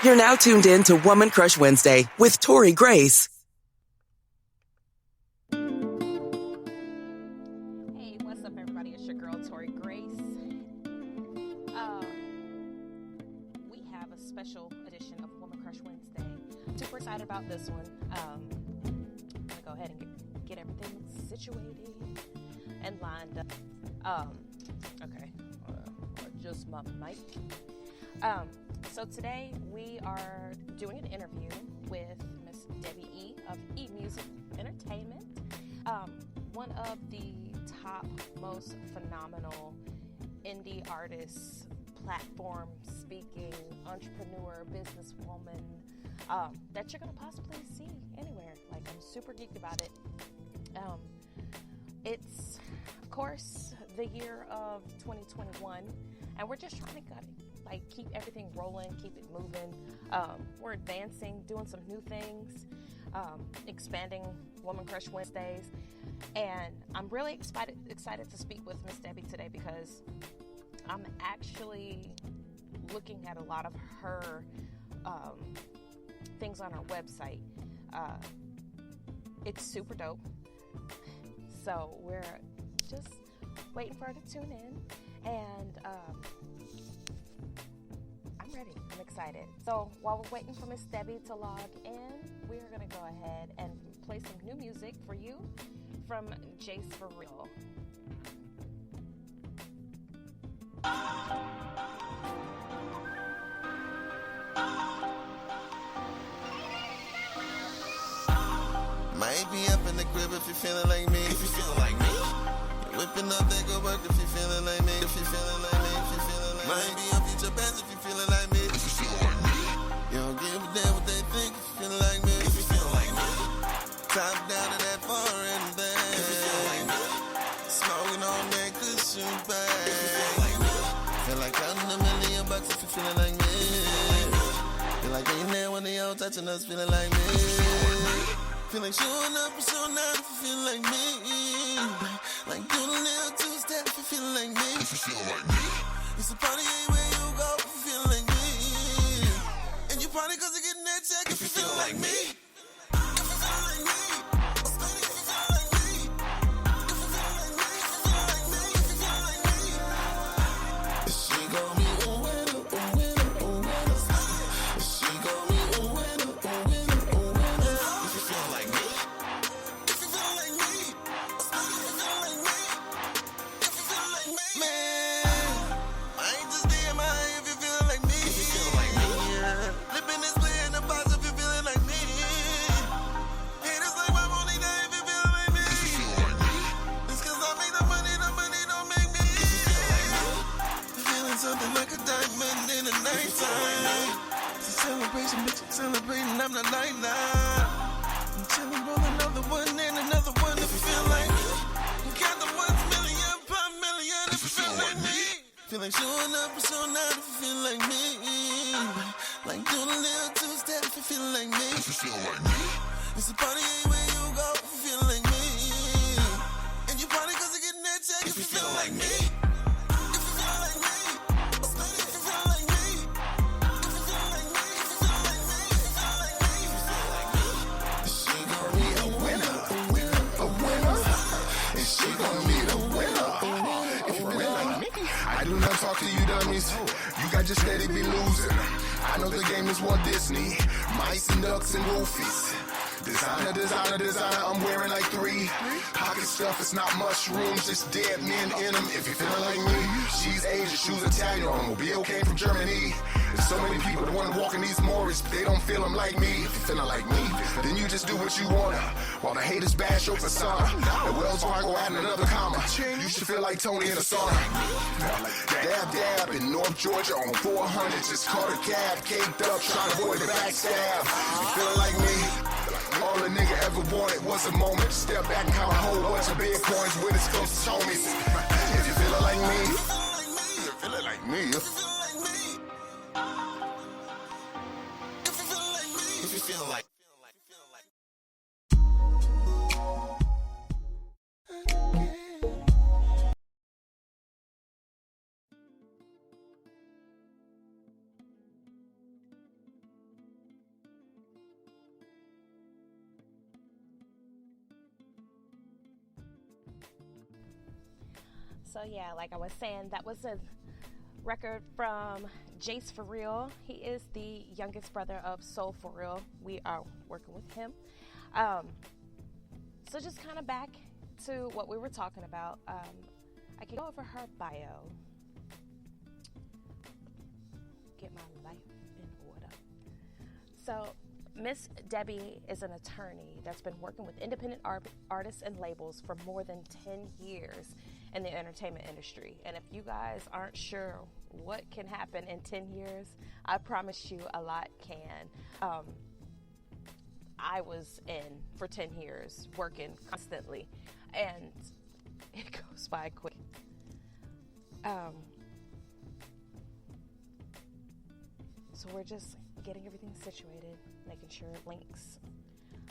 You're now tuned in to Woman Crush Wednesday with Tori Grace. Hey, what's up, everybody? It's your girl, Tori Grace. We have a special edition of Woman Crush Wednesday. Super excited about this one. I'm going to go ahead and get everything situated and lined up. Okay. Adjust my mic. So today we are doing an interview with Miss Debbie E of E Music Entertainment, one of the top, most phenomenal indie artists, platform speaking, entrepreneur, businesswoman that you're gonna possibly see anywhere. Like, I'm super geeked about it. It's, of course, the year of 2021, and we're just trying to keep everything rolling, keep it moving. We're advancing, doing some new things, expanding Woman Crush Wednesdays, and I'm really excited to speak with Miss Debbie today because I'm actually looking at a lot of her things on her website. It's super dope. So we're just waiting for her to tune in, and I'm ready. I'm excited. So while we're waiting for Miss Debbie to log in, we're going to go ahead and play some new music for you from Jace For Real. Might be up in the crib if you're feeling like me. If you're feeling like me. Whipping up that good work if you're feeling like me. If you're feeling like me. If you're feeling like me. Might be up eat your best if you're feeling like me. If you're feeling like me. You don't give a damn what they think if you're feeling like me. If you're feeling like me. Top down to that foreign thing. If you're feeling like me. Smoking on that cushion bag. If you're feeling like me. Feel like counting $1 million if you're feeling like me. Feel like ain't there when they all touching us feeling like me. Feel like showing up and showing out if you feel like me. Like doing a little two-step if you feel like me. If you feel like me. It's a party anywhere you go if you feel like me. And you party cause you're getting that check if you feel like me. If you feel like me. If you feel like me. If you feel like me. If you feel like me. If you feel like me. She gon' be a winner, a winner, a winner. She gon' be a winner, a winner. Something like a diamond in the nighttime. It's a celebration, bitch, I'm celebrating, I'm the nightlight. I'm chilling, roll another one and another one if you feel like me. You got the 1 million per million if you feel like me. Feel like showing up and showing out if you feel like me. Like doing a little two-step if you feel like me. If you feel like me. It's a party anywhere you go if you feel like me. And you party cause you're getting that check if you feel like me. I do not talk to you dummies. You got your steady be losing. I know the game is Walt Disney. Mice and ducks and goofies. Designer, designer, designer, I'm wearing like 3. Pocket stuff, it's not mushrooms, just dead men in them. If you're feeling like me, she's Asian, shoes Italian, automobile came from Germany. There's so many people that want to walk in these Morris, but they don't feel them like me. If you're feeling like me, then you just do what you wanna. While the haters bash your persona. The Wells Fargo adding another comma. You should feel like Tony in a sauna. Dab, dab in North Georgia on 400. Just caught a cab, caked up, trying to avoid the backstab. You feeling like me? All a nigga ever wanted was a moment. Step back and count a whole bunch of big coins with his closest homies. If you feeling like me, you feeling like me. If you feel like So yeah, like I was saying, that was a record from Jace For Real. He is the youngest brother of Soul For Real. We are working with him. So just kind of back to what we were talking about. I can go over her bio. Get my life in order. So Miss Debbie is an attorney that's been working with independent artists and labels for more than 10 years in the entertainment industry. And if you guys aren't sure what can happen in 10 years, I promise you a lot can. I was in for 10 years working constantly, and it goes by quick. So we're just getting everything situated, making sure links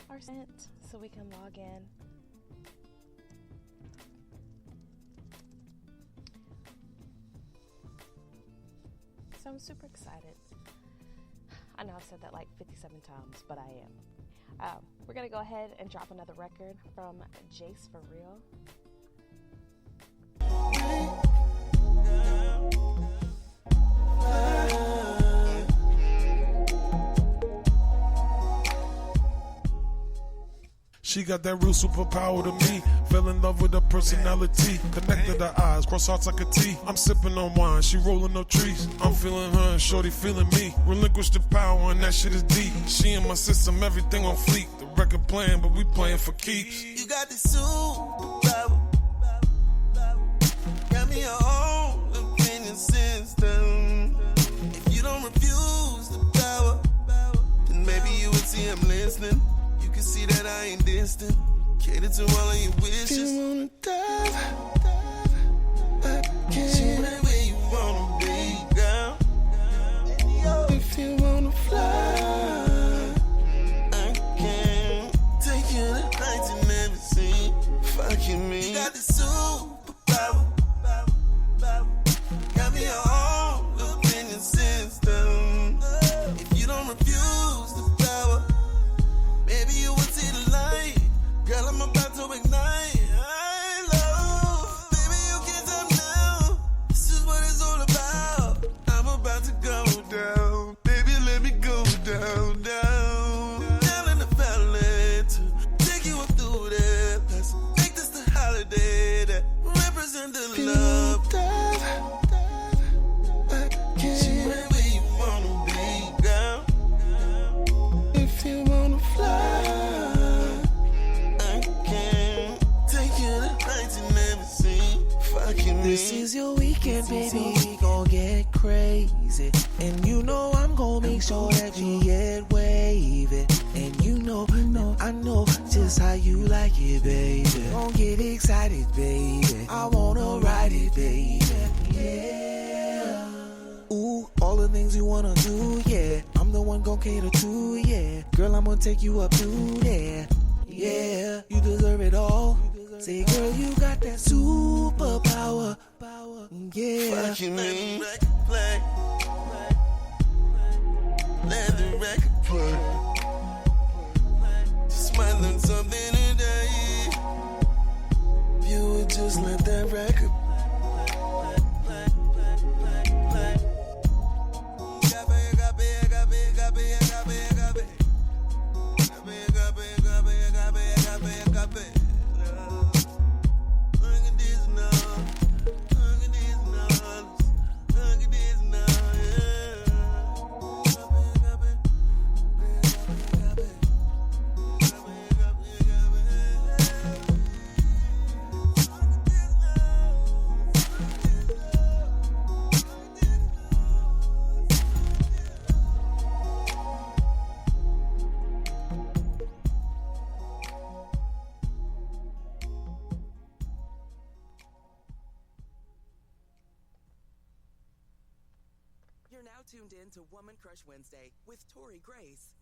are sent so we can log in. So I'm super excited. I know I've said that like 57 times, but I am. We're going to go ahead and drop another record from Jace For Real. She got that real superpower to me. Fell in love with her personality. Connected her eyes, cross hearts like a T. I'm sipping on wine, she rolling no trees. I'm feeling her and shorty feeling me. Relinquish the power and that shit is deep. She in my system, everything on fleek. The record playing, but we playing for keeps. You got the superpower. Got me your own opinion system. If you don't refuse the power, then maybe you would see I'm listening. You can see that I ain't distant. Cater to all of your wishes. If you wanna dive, I can. See that way you wanna be, girl. If you wanna fly, I can. Take you to heights you never seen. Fucking me. You got the superpower. Got me your own opinion system. If you don't refuse the power, maybe you would see the light. Girl, I'm about to ignite. I love. Baby, you can't stop now. This is what it's all about. I'm about to go down. Baby, let me go down, down. Down in the valley to take you up through there. Let's make this the holiday that represent the love. I can't. See where you wanna be, girl. If you wanna fly, this is your weekend, baby. We gon' get crazy. And you know I'm gon' make sure that you get wavy. And you know, I know just how you like it, baby. Don't get excited, baby. I wanna ride it, baby. Yeah. Ooh, all the things you wanna do, yeah. I'm the one gon' cater to, yeah. Girl, I'm gonna take you up to there. Yeah, you deserve it all. Say, girl, you got that superpower. Yeah. Fucking me. Let the record play. Just might learn something today. You would just let that record play. You're now tuned in to Woman Crush Wednesday with Tori Grace.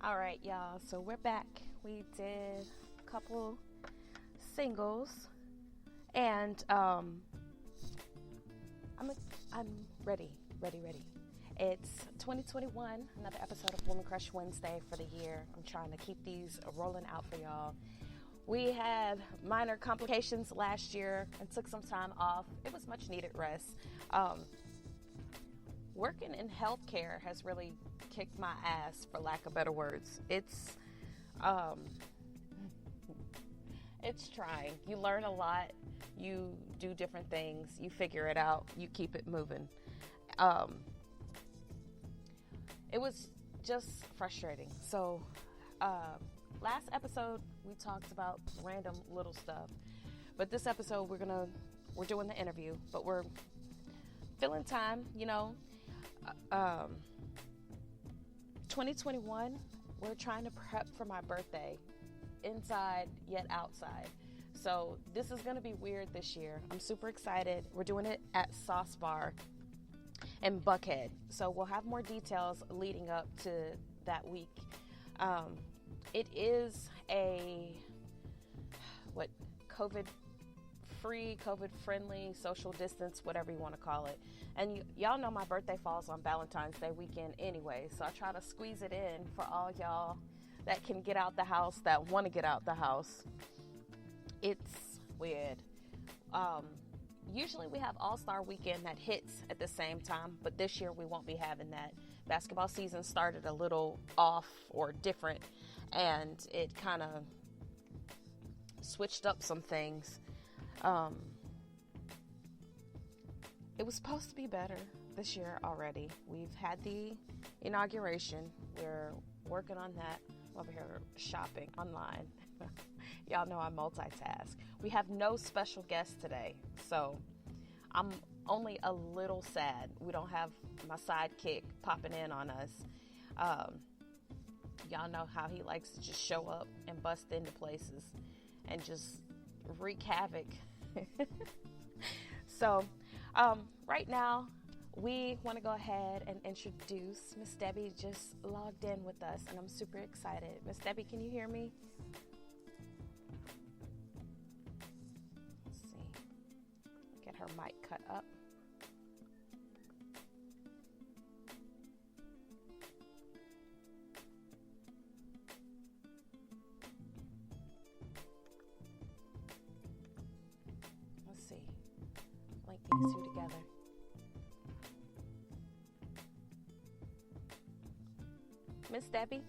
All right, y'all. So we're back. We did a couple singles, and I'm ready. It's 2021, another episode of Woman Crush Wednesday for the year. I'm trying to keep these rolling out for y'all. We had minor complications last year and took some time off. It was much needed rest. Working in healthcare has really kicked my ass, for lack of better words. It's trying. You learn a lot. You do different things. You figure it out. You keep it moving. It was just frustrating. So, last episode we talked about random little stuff, but this episode we're doing the interview. But we're filling time, 2021. We're trying to prep for my birthday, inside yet outside. So this is going to be weird this year. I'm super excited. We're doing it at Sauce Bar in Buckhead. So we'll have more details leading up to that week. It is a COVID-free, COVID-friendly, social distance, whatever you want to call it. And y'all know my birthday falls on Valentine's Day weekend anyway. So I try to squeeze it in for all y'all that can get out the house, that want to get out the house. It's weird. Usually we have All-Star Weekend that hits at the same time, but this year we won't be having that. Basketball season started a little off or different, and it kind of switched up some things. It was supposed to be better this year already. We've had the inauguration. We're working on that. I'm over here shopping online. Y'all know I multitask. We have no special guests today, so I'm only a little sad. We don't have my sidekick popping in on us. Y'all know how he likes to just show up and bust into places and just wreak havoc. So, right now, we want to go ahead and introduce Miss Debbie. Just logged in with us, and I'm super excited. Miss Debbie, can you hear me? Let's see. Get her mic cut up. Let's see. Link these two together. Miss Debbie?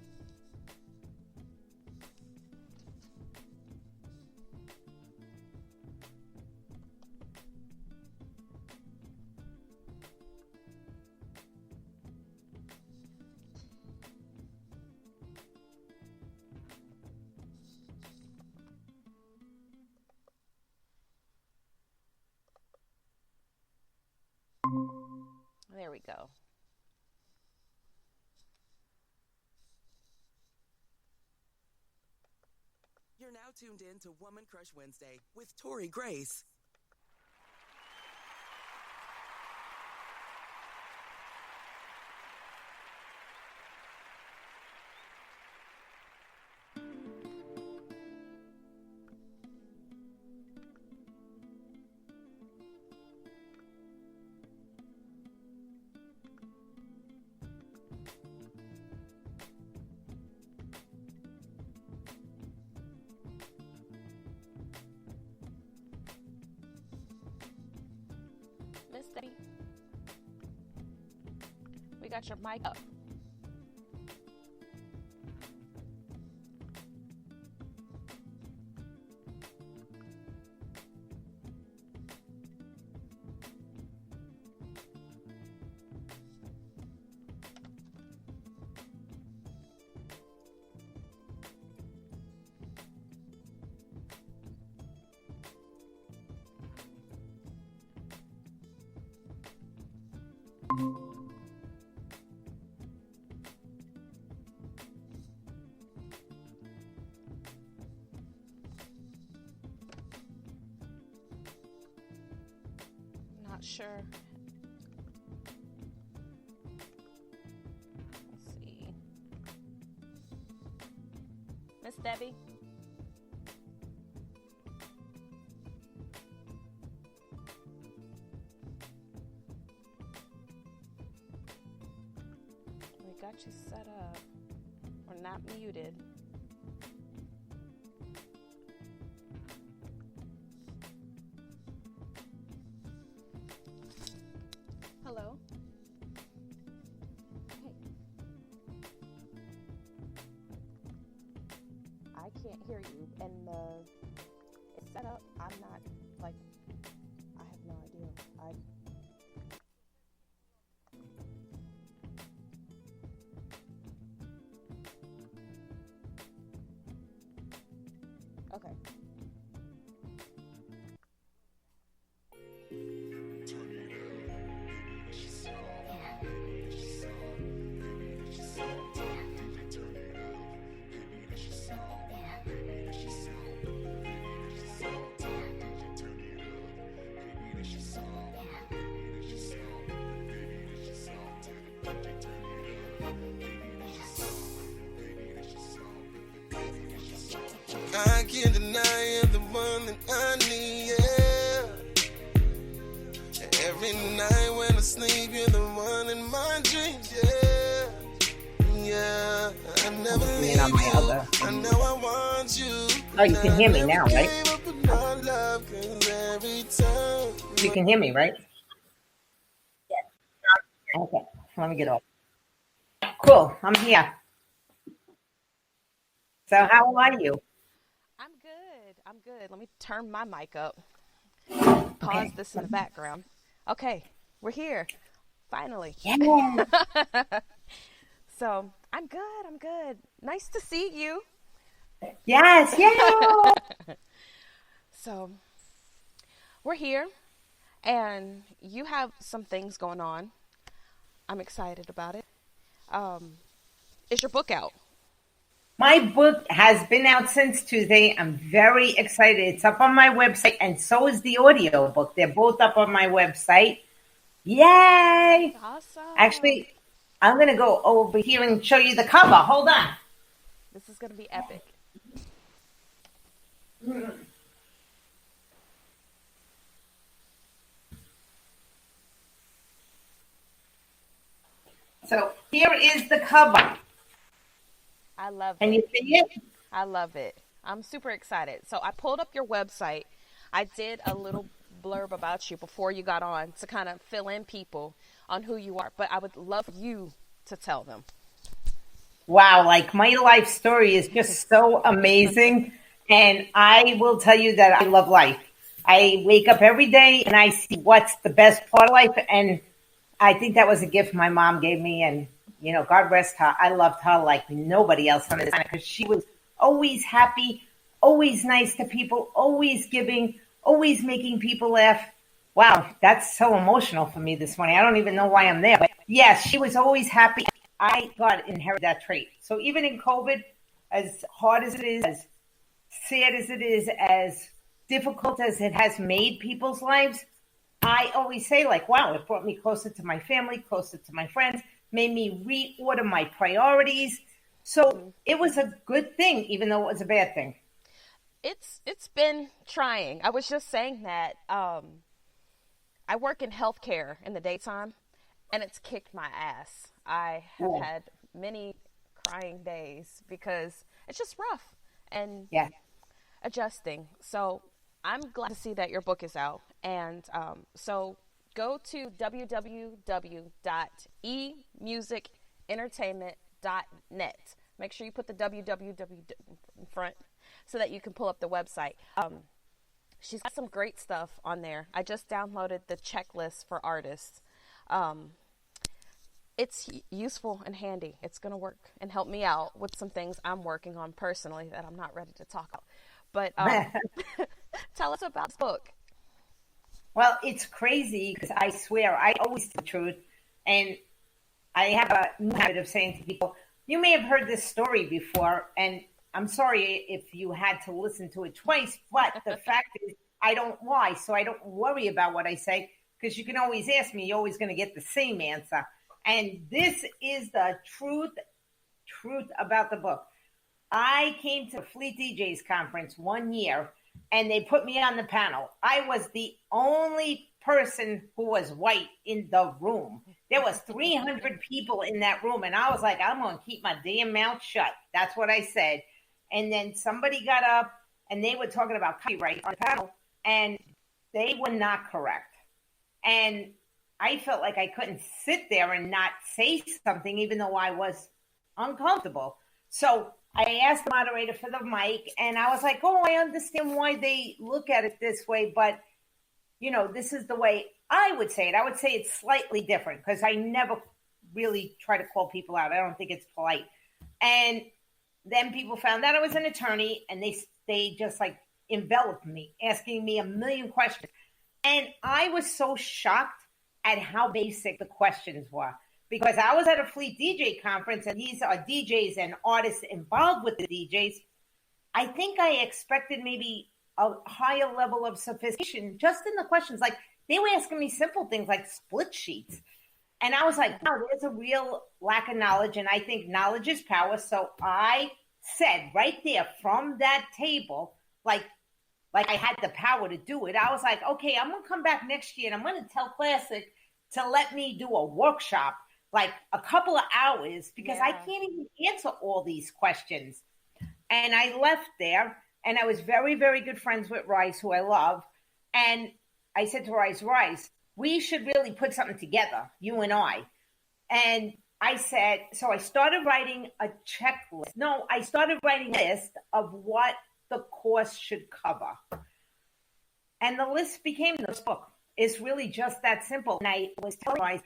There we go. You're now tuned in to Woman Crush Wednesday with Tori Grace. Miss Debbie, we got your mic up. Not sure. Let's see. Miss Debbie? We got you set up. We're not muted. can't hear you, and it's set up. I'm not like I have no idea. Okay. I can't deny you're the one that I need, yeah. Every night when I sleep, you're the one in my dreams, yeah. Yeah, I never leave you. I know I want you. Oh, you can hear me now, right? You can hear me, right? Yeah. Okay, let me get off. Cool, I'm here. So how are you? I'm good. I'm good. Let me turn my mic up. Pause this in the background. Okay, we're here. Finally. Yeah. So I'm good. I'm good. Nice to see you. Yes, yeah. So we're here, and you have some things going on. I'm excited about it. Is your book out? My book has been out since Tuesday. I'm very excited. It's up on my website, and so is the audio book. They're both up on my website. Yay! Awesome. Actually, I'm going to go over here and show you the cover. Hold on. This is going to be epic. So here is the cover. I love it. Can you see it? I love it. I'm super excited. So I pulled up your website. I did a little blurb about you before you got on to kind of fill in people on who you are. But I would love you to tell them. Wow, like my life story is just so amazing. And I will tell you that I love life. I wake up every day and I see what's the best part of life. And I think that was a gift my mom gave me. And, you know, God rest her. I loved her like nobody else on this planet because she was always happy, always nice to people, always giving, always making people laugh. Wow, that's so emotional for me this morning. I don't even know why I'm there. But yes, she was always happy. I got inherited that trait. So even in COVID, as hard as it is, as sad as it is, as difficult as it has made people's lives, I always say, like, wow, it brought me closer to my family, closer to my friends, made me reorder my priorities. So it was a good thing, even though it was a bad thing. It's been trying. I was just saying that I work in healthcare in the daytime, and it's kicked my ass. I have had many crying days because it's just rough and adjusting. So I'm glad to see that your book is out. And so go to www.emusicentertainment.net. Make sure you put the www in front so that you can pull up the website. She's got some great stuff on there. I just downloaded the checklist for artists. It's useful and handy. It's going to work and help me out with some things I'm working on personally that I'm not ready to talk about. But tell us about this book. Well, it's crazy because I swear I always tell the truth. And I have a habit of saying to people, you may have heard this story before, and I'm sorry if you had to listen to it twice, but the fact is I don't lie, so I don't worry about what I say because you can always ask me. You're always going to get the same answer. And this is the truth about the book. I came to the Fleet DJs conference one year, and they put me on the panel. I was the only person who was white in the room. There was 300 people in that room, and I was like, I'm going to keep my damn mouth shut. That's what I said. And then somebody got up, and they were talking about copyright on the panel, and they were not correct. And I felt like I couldn't sit there and not say something, even though I was uncomfortable. So I asked the moderator for the mic, and I was like, oh, I understand why they look at it this way, but, this is the way I would say it. I would say it's slightly different because I never really try to call people out. I don't think it's polite. And then people found out I was an attorney, and they just like enveloped me, asking me a million questions. And I was so shocked at how basic the questions were, because I was at a Fleet DJ conference, and these are DJs and artists involved with the DJs. I think I expected maybe a higher level of sophistication just in the questions. Like, they were asking me simple things like split sheets. And I was like, wow, there's a real lack of knowledge. And I think knowledge is power. So I said right there from that table, like I had the power to do it. I was like, okay, I'm going to come back next year, and I'm going to tell Classic to let me do a workshop, like a couple of hours, because I can't even answer all these questions. And I left there, and I was very, very good friends with Rice, who I love. And I said to Rice, we should really put something together, you and I. And I said, so I started writing a checklist. No, I started writing a list of what the course should cover. And the list became this book. It's really just that simple. And I was telling Rice,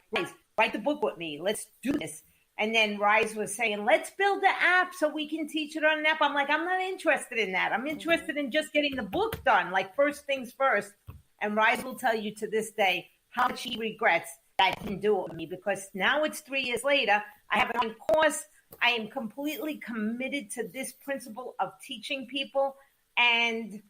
write the book with me. Let's do this. And then Rice was saying, let's build the app so we can teach it on an app. I'm like, I'm not interested in that. I'm interested in just getting the book done, like first things first. And Rice will tell you to this day how much he regrets that he didn't do it with me, because now it's 3 years later. I have an online course. I am completely committed to this principle of teaching people. And,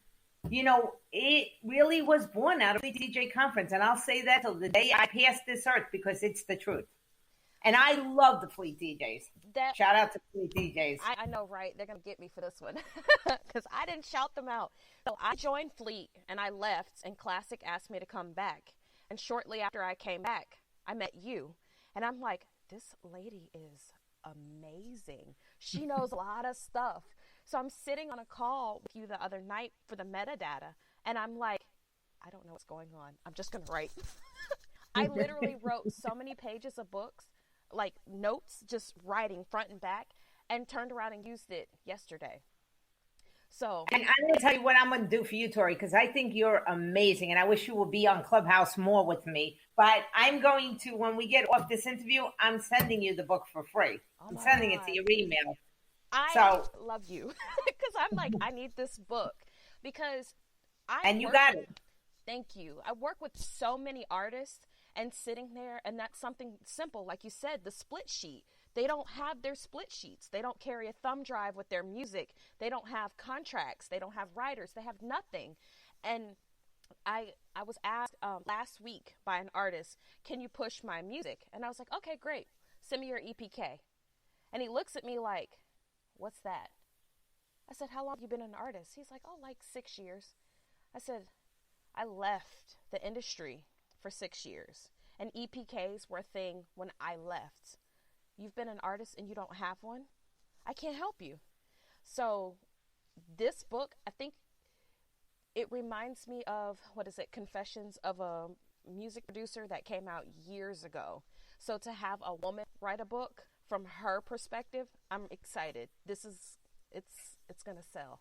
it really was born out of the DJ conference. And I'll say that till the day I pass this earth, because it's the truth. And I love the Fleet DJs. Shout out to Fleet DJs. I know, right? They're going to get me for this one because I didn't shout them out. So I joined Fleet and I left, and Classic asked me to come back. And shortly after I came back, I met you. And I'm like, this lady is amazing. She knows a lot of stuff. So I'm sitting on a call with you the other night for the metadata, and I'm like, I don't know what's going on. I'm just going to write. I literally wrote so many pages of books, like notes, just writing front and back, and turned around and used it yesterday. So, and I'm going to tell you what I'm going to do for you, Tori, because I think you're amazing, and I wish you would be on Clubhouse more with me. But I'm going to, when we get off this interview, I'm sending you the book for free. I'm sending it to your email. I love you, because I'm like, I need this book, because you got it. Thank you. I work with so many artists, and sitting there, and that's something simple, like you said, the split sheet. They don't have their split sheets. They don't carry a thumb drive with their music. They don't have contracts. They don't have writers. They have nothing. And I was asked last week by an artist, can you push my music? And I was like, okay, great. Send me your EPK. And he looks at me like, what's that? I said, how long have you been an artist? He's like, oh, like 6 years. I said, I left the industry for 6 years, and EPKs were a thing when I left. You've been an artist and you don't have one? I can't help you. So this book, I think it reminds me of, Confessions of a Music Producer that came out years ago. So to have a woman write a book from her perspective, I'm excited. It's going to sell.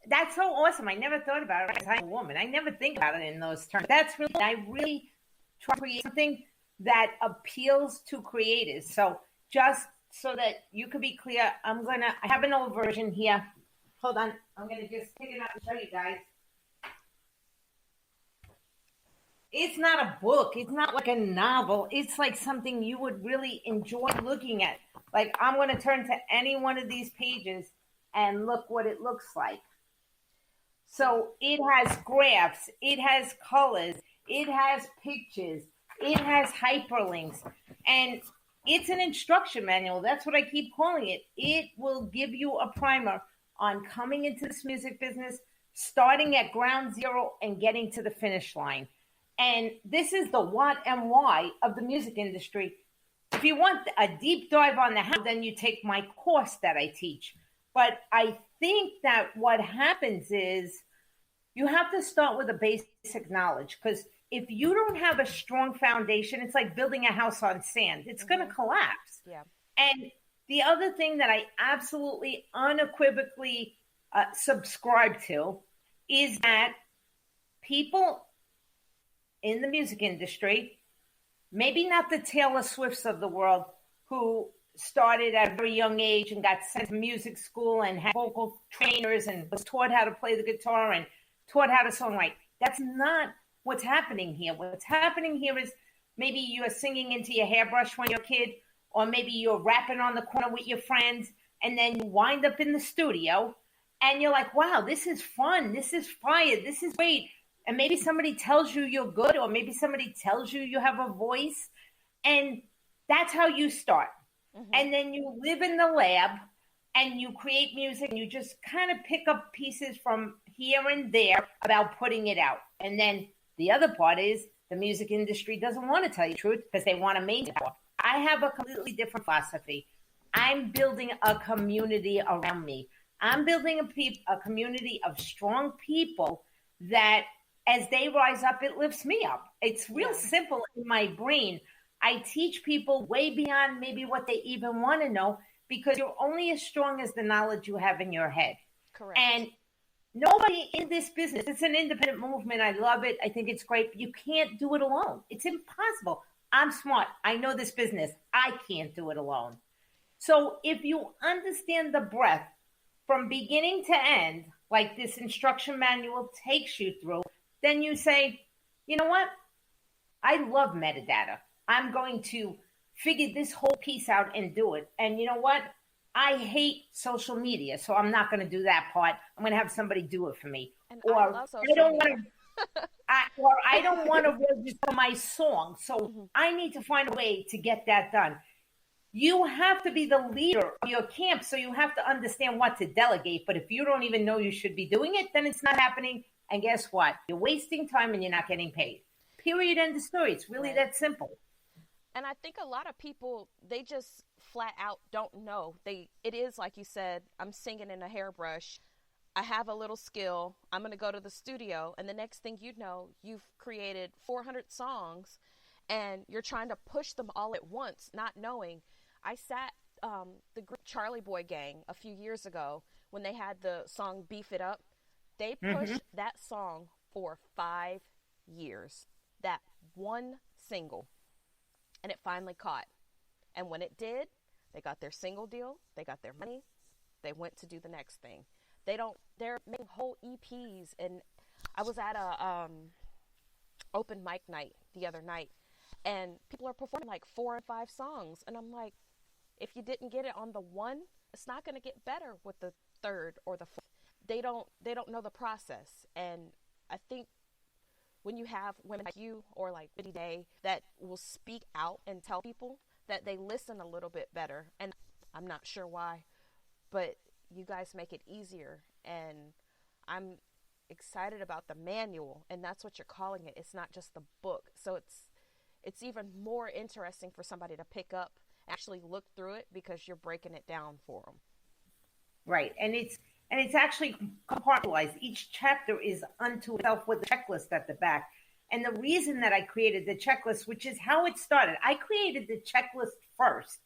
That's so awesome. I never thought about it as I'm a woman. I never think about it in those terms. I really try to create something that appeals to creators. So just so that you could be clear, I have an old version here. Hold on. I'm going to just pick it up and show you guys. It's not a book. It's not like a novel. It's like something you would really enjoy looking at. Like, I'm going to turn to any one of these pages and look what it looks like. So it has graphs, it has colors, it has pictures, it has hyperlinks, and it's an instruction manual. That's what I keep calling it. It will give you a primer on coming into this music business, starting at ground zero and getting to the finish line. And this is the what and why of the music industry. If you want a deep dive on the how, then you take my course that I teach. But I think that what happens is you have to start with a basic knowledge, because if you don't have a strong foundation, it's like building a house on sand. It's going to collapse. Yeah. And the other thing that I absolutely unequivocally subscribe to is that people in the music industry, maybe not the Taylor Swifts of the world, who started at a very young age and got sent to music school and had vocal trainers and was taught how to play the guitar and taught how to songwrite. That's not what's happening here. What's happening here is maybe you're singing into your hairbrush when you're a kid, or maybe you're rapping on the corner with your friends, and then you wind up in the studio and you're like, wow, this is fun. This is fire. This is great. And maybe somebody tells you you're good, or maybe somebody tells you you have a voice. And that's how you start. Mm-hmm. And then you live in the lab and you create music and you just kind of pick up pieces from here and there about putting it out. And then the other part is the music industry doesn't want to tell you the truth because they want to maintain it. I have a completely different philosophy. I'm building a community around me. I'm building a community of strong people that as they rise up, it lifts me up. It's real simple in my brain. I teach people way beyond maybe what they even want to know, because you're only as strong as the knowledge you have in your head. Correct. And nobody in this business, it's an independent movement. I love it. I think it's great. But you can't do it alone. It's impossible. I'm smart. I know this business. I can't do it alone. So if you understand the breadth from beginning to end, like this instruction manual takes you through, then you say, you know what? I love metadata. I'm going to figure this whole piece out and do it. And you know what? I hate social media, so I'm not going to do that part. I'm going to have somebody do it for me. And or I love social media. I don't want to register my song, so I need to find a way to get that done. You have to be the leader of your camp, so you have to understand what to delegate. But if you don't even know you should be doing it, then it's not happening. And guess what? You're wasting time and you're not getting paid. Period. End of story. It's really that simple. And I think a lot of people, they just flat out don't know. It is like you said, I'm singing in a hairbrush. I have a little skill. I'm going to go to the studio. And the next thing you know, you've created 400 songs and you're trying to push them all at once, not knowing. I sat the group Charlie Boy Gang a few years ago when they had the song Beef It Up. They pushed that song for 5 years, that one single, and it finally caught. And when it did, they got their single deal, they got their money, they went to do the next thing. They're making whole EPs. And I was at a open mic night the other night, and people are performing like 4 and 5 songs, and I'm like, if you didn't get it on the one, it's not going to get better with the third or the fourth. They don't know the process. And I think when you have women like you or like Biddy Day that will speak out and tell people, that they listen a little bit better. And I'm not sure why, but you guys make it easier. And I'm excited about the manual, and that's what you're calling it. It's not just the book. So it's even more interesting for somebody to pick up, actually look through it, because you're breaking it down for them. Right. And it's actually compartmentalized. Each chapter is unto itself with a checklist at the back. And the reason that I created the checklist, which is how it started, I created the checklist first.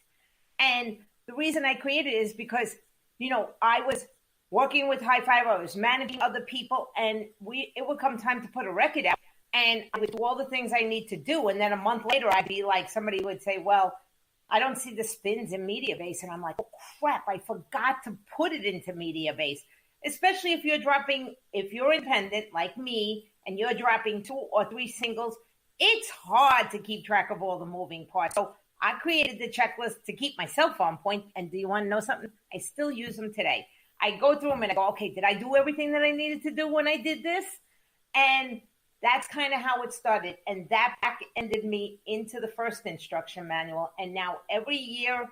And the reason I created it is because, I was working with High Five, I was managing other people, and it would come time to put a record out, and I would do all the things I need to do. And then a month later, I'd be like, somebody would say, well, I don't see the spins in Mediabase. And I'm like, oh, crap, I forgot to put it into Mediabase. Especially if you're independent like me and you're dropping 2 or 3 singles, it's hard to keep track of all the moving parts. So I created the checklist to keep myself on point. And do you want to know something? I still use them today. I go through them and I go, okay, did I do everything that I needed to do when I did this? And that's kind of how it started. And that back-ended me into the first instruction manual. And now every year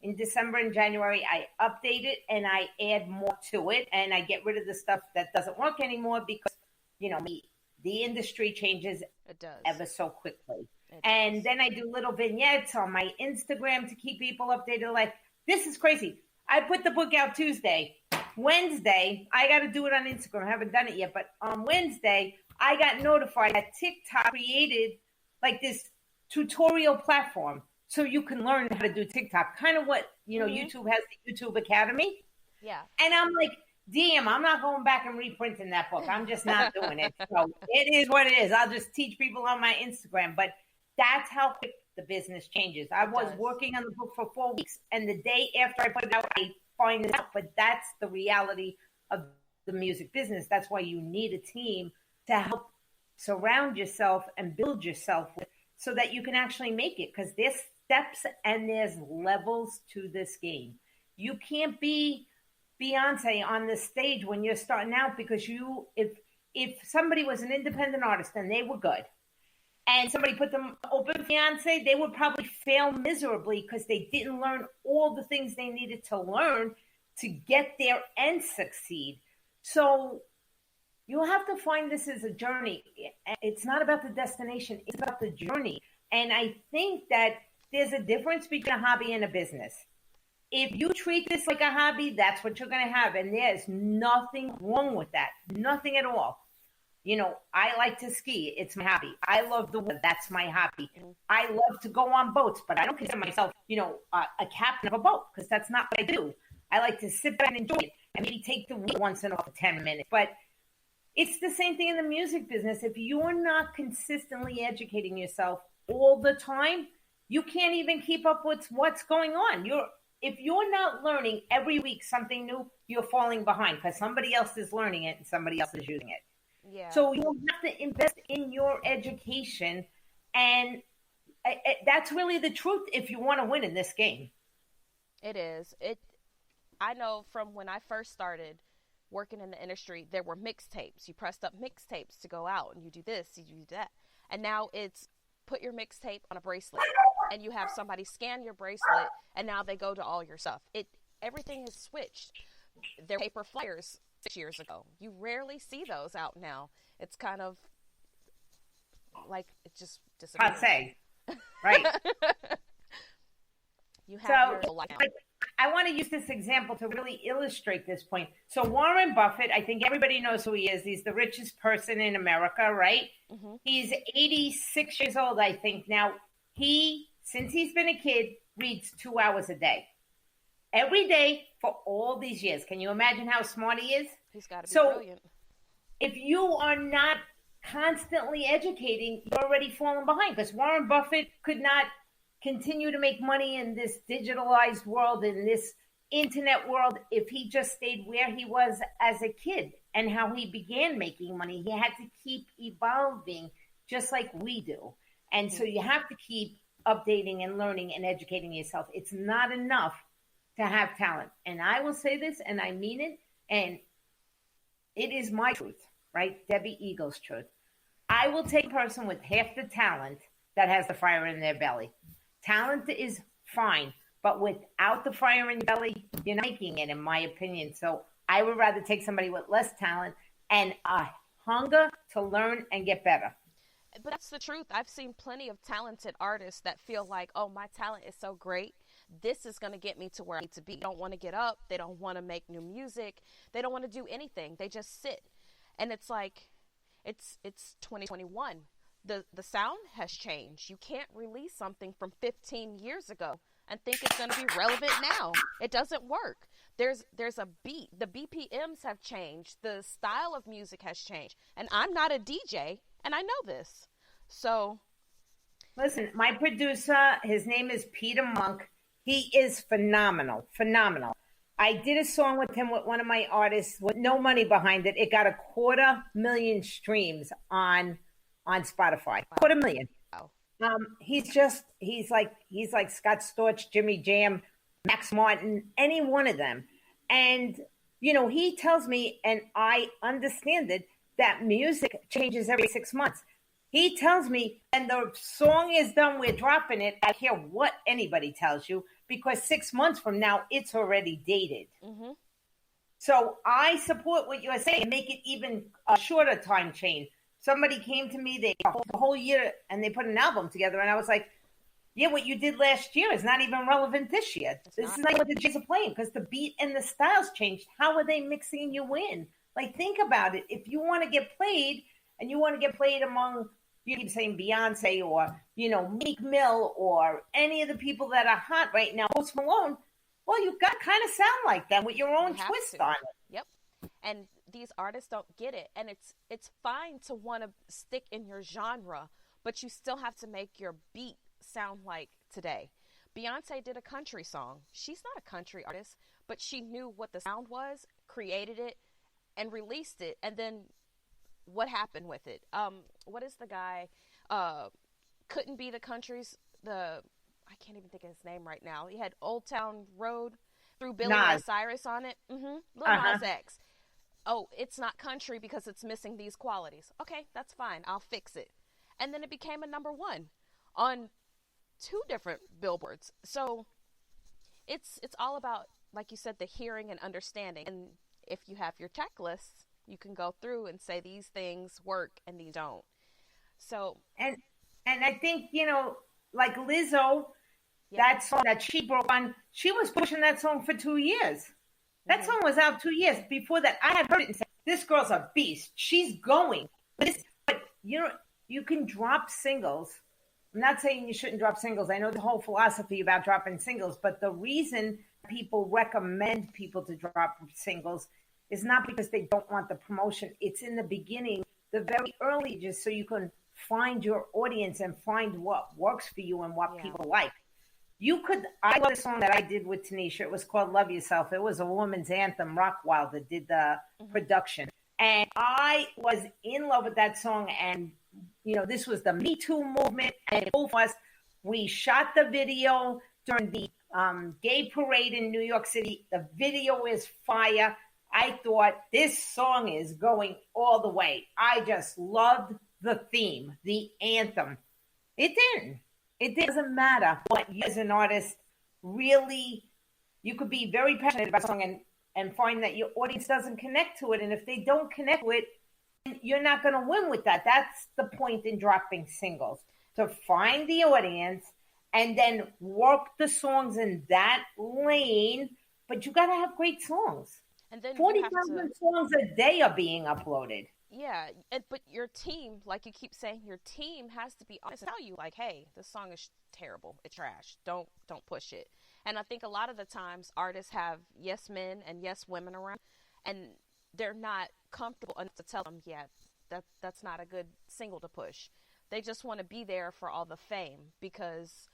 in December and January, I update it and I add more to it. And I get rid of the stuff that doesn't work anymore because, the industry changes ever so quickly. And then I do little vignettes on my Instagram to keep people updated. Like, this is crazy. I put the book out Tuesday. Wednesday, I got to do it on Instagram. I haven't done it yet. But on Wednesday, I got notified that TikTok created like this tutorial platform so you can learn how to do TikTok. Kind of what, YouTube has the YouTube Academy. Yeah. And I'm like, damn, I'm not going back and reprinting that book. I'm just not doing it. So it is what it is. I'll just teach people on my Instagram. But that's how quick the business changes. I was working on the book for 4 weeks, and the day after I put it out, I find it out. But that's the reality of the music business. That's why you need a team to help surround yourself and build yourself with, so that you can actually make it. Because there's steps and there's levels to this game. You can't be Beyonce on the stage when you're starting out, because if somebody was an independent artist and they were good, and somebody put them open Beyonce, they would probably fail miserably because they didn't learn all the things they needed to learn to get there and succeed. So you have to find this as a journey. It's not about the destination, it's about the journey. And I think that there's a difference between a hobby and a business. If you treat this like a hobby, that's what you're going to have. And there's nothing wrong with that. Nothing at all. I like to ski. It's my hobby. I love the weather. That's my hobby. I love to go on boats, but I don't consider myself, a captain of a boat, because that's not what I do. I like to sit back and enjoy it and maybe take the wheel once in a while for 10 minutes. But it's the same thing in the music business. If you're not consistently educating yourself all the time, you can't even keep up with what's going on. If you're not learning every week something new, you're falling behind, because somebody else is learning it and somebody else is using it. Yeah. So you have to invest in your education, and that's really the truth if you want to win in this game. It is. I know from when I first started working in the industry, there were mixtapes. You pressed up mixtapes to go out, and you do this, you do that. And now it's put your mixtape on a bracelet, and you have somebody scan your bracelet, and now they go to all your stuff. Everything has switched. There were paper flyers 6 years ago. You rarely see those out now. It's kind of like it just disappears. I'd say, right? You have your life. I want to use this example to really illustrate this point. So Warren Buffett, I think everybody knows who he is. He's the richest person in America, right? Mm-hmm. He's 86 years old, I think. Now, since he's been a kid, reads 2 hours a day. Every day for all these years. Can you imagine how smart he is? He's got to be brilliant. If you are not constantly educating, you're already falling behind, because Warren Buffett could not continue to make money in this digitalized world, in this internet world, if he just stayed where he was as a kid and how he began making money. He had to keep evolving just like we do. And so you have to keep updating and learning and educating yourself. It's not enough to have talent. And I will say this, and I mean it, and it is my truth, right? Debbie Egel's truth. I will take a person with half the talent that has the fire in their belly. Talent is fine, but without the fire in your belly, you're not making it, in my opinion. So I would rather take somebody with less talent and a hunger to learn and get better. But that's the truth. I've seen plenty of talented artists that feel like, oh, my talent is so great. This is going to get me to where I need to be. They don't want to get up. They don't want to make new music. They don't want to do anything. They just sit. And it's like, it's 2021. The sound has changed. You can't release something from 15 years ago and think it's going to be relevant now. It doesn't work. There's a beat. The BPMs have changed. The style of music has changed. And I'm not a DJ, and I know this. So, listen, my producer, his name is Peter Monk. He is phenomenal. I did a song with him with one of my artists with no money behind it. It got 250,000 streams on Spotify. Wow. 250,000. Wow. He's like Scott Storch, Jimmy Jam, Max Martin, any one of them. And, he tells me, and I understand it, that music changes every 6 months. He tells me, and the song is done, we're dropping it. I hear what anybody tells you, because 6 months from now, it's already dated. Mm-hmm. So I support what you're saying, make it even a shorter time chain. Somebody came to me, they a whole year, and they put an album together, and I was like, yeah, what you did last year is not even relevant this year. This is not what the DJs are playing, because the beat and the styles changed. How are they mixing you in? Like, think about it. If you want to get played, and you want to get played among you keep saying Beyonce or, Meek Mill or any of the people that are hot right now, Post Malone, well, you got to kind of sound like them with your own twist on it. Yep. And these artists don't get it. And it's fine to want to stick in your genre, but you still have to make your beat sound like today. Beyonce did a country song. She's not a country artist, but she knew what the sound was, created it, and released it. And then what happened with it? What is the guy? Couldn't be the country's I can't even think of his name right now. He had Old Town Road through Billy Ray Cyrus on it. Lil Nas X. Oh, it's not country because it's missing these qualities. Okay, that's fine. I'll fix it. And then it became a number one on 2 different billboards. So it's all about, like you said, the hearing and understanding. And if you have your checklists, you can go through and say these things work and these don't. So and I think, like Lizzo, that song that she broke on, she was pushing that song for 2 years. That song was out 2 years. Before that, I had heard it and said, this girl's a beast. She's going. But you can drop singles. I'm not saying you shouldn't drop singles. I know the whole philosophy about dropping singles, but the reason people recommend people to drop singles is not because they don't want the promotion. It's in the beginning, the very early, just so you can find your audience and find what works for you and what people like. I love the song that I did with Tanisha. It was called Love Yourself. It was a woman's anthem. Rockwilder did the production. And I was in love with that song. And, this was the Me Too movement. And both of us, we shot the video during the gay parade in New York City. The video is fire. I thought this song is going all the way. I just loved the theme, the anthem. It didn't. It doesn't matter what you as an artist really, you could be very passionate about a song and find that your audience doesn't connect to it. And if they don't connect with it, you're not going to win with that. That's the point in dropping singles, to find the audience and then work the songs in that lane. But you got to have great songs. And then 40,000 songs a day are being uploaded. Yeah, but your team, like you keep saying, your team has to be honest and tell you, like, hey, this song is terrible. It's trash. Don't push it. And I think a lot of the times artists have yes men and yes women around, and they're not comfortable enough to tell them, yeah, that's not a good single to push. They just want to be there for all the fame because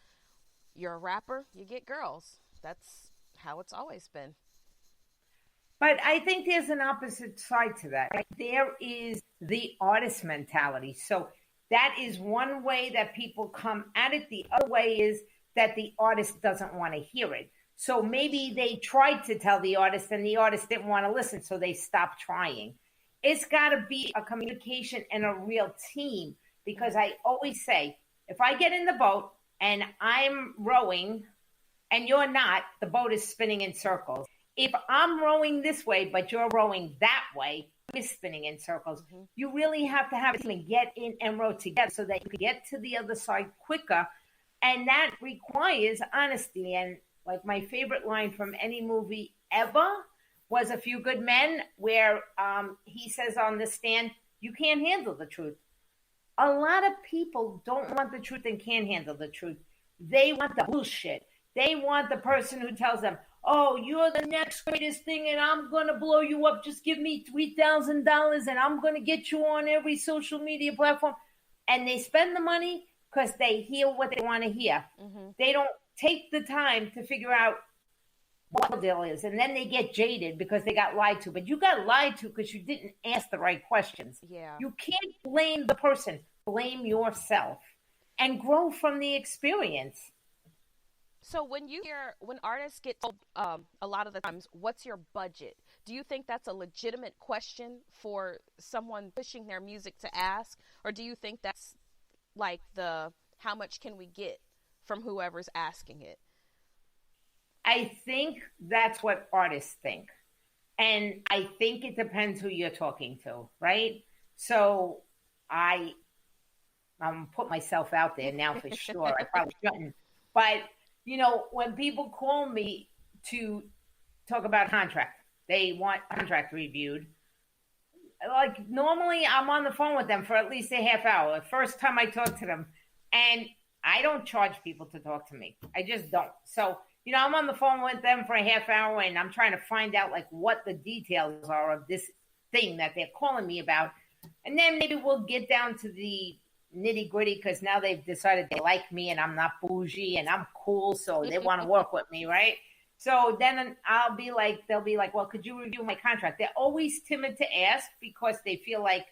you're a rapper, you get girls. That's how it's always been. But I think there's an opposite side to that. There is the artist mentality. So that is one way that people come at it. The other way is that the artist doesn't want to hear it. So maybe they tried to tell the artist and the artist didn't want to listen, so they stopped trying. It's got to be a communication and a real team, because I always say, if I get in the boat and I'm rowing and you're not, the boat is spinning in circles. If I'm rowing this way, but you're rowing that way, we're spinning in circles. Mm-hmm. You really have to have a team and get in and row together so that you can get to the other side quicker. And that requires honesty. And like my favorite line from any movie ever was A Few Good Men, where he says on the stand, you can't handle the truth. A lot of people don't want the truth and can't handle the truth. They want the bullshit. They want the person who tells them, oh, you're the next greatest thing and I'm going to blow you up. Just give me $3,000 and I'm going to get you on every social media platform. And they spend the money because they hear what they want to hear. Mm-hmm. They don't take the time to figure out what the deal is. And then they get jaded because they got lied to. But you got lied to because you didn't ask the right questions. Yeah. You can't blame the person. Blame yourself and grow from the experience. So when artists get told a lot of the times, what's your budget? Do you think that's a legitimate question for someone pushing their music to ask? Or do you think that's like how much can we get from whoever's asking it? I think that's what artists think. And I think it depends who you're talking to, right? So I'm put myself out there now for sure. I probably shouldn't. But when people call me to talk about contract, they want contract reviewed. like normally I'm on the phone with them for at least a half hour. The first time I talk to them, and I don't charge people to talk to me. I just don't. So, I'm on the phone with them for a half hour and I'm trying to find out like what the details are of this thing that they're calling me about. And then maybe we'll get down to the nitty gritty because now they've decided they like me and I'm not bougie and I'm cool. So they want to work with me, right? So then they'll be like, well, could you review my contract? They're always timid to ask because they feel like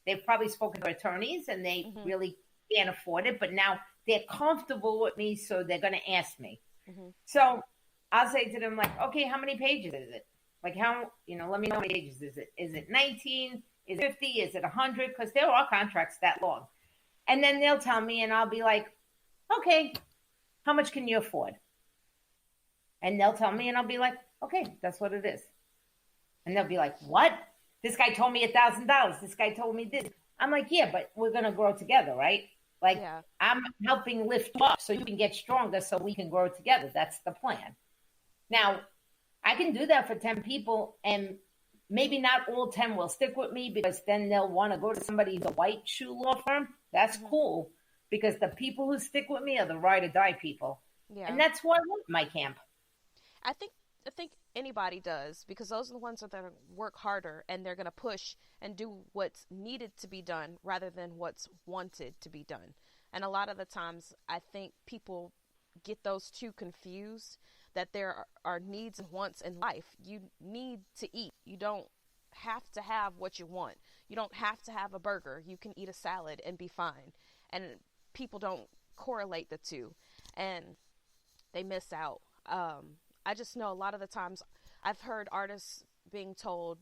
they've probably spoken to attorneys and they really can't afford it. But now they're comfortable with me, so they're going to ask me. So I'll say to them, like, okay, how many pages is it? Like, let me know how many pages is it? Is it 19? Is it 50? Is it 100? Because there are contracts that long. And then they'll tell me, and I'll be like, okay, how much can you afford? And they'll tell me, and I'll be like, okay, that's what it is. And they'll be like, what? This guy told me $1,000. This guy told me this. I'm like, yeah, but we're going to grow together, right? Like, I'm helping lift you up so you can get stronger so we can grow together. That's the plan. Now, I can do that for 10 people, and maybe not all 10 will stick with me because then they'll want to go to somebody who's a white shoe law firm. That's cool because the people who stick with me are the ride or die people. Yeah. And that's why I love my camp. I think anybody does because those are the ones that are work harder and they're going to push and do what's needed to be done rather than what's wanted to be done. And a lot of the times I think people get those two confused, that there are needs and wants in life. You need to eat. You don't have to have what you want. You don't have to have a burger. You can eat a salad and be fine. And people don't correlate the two and they miss out. I just know a lot of the times I've heard artists being told,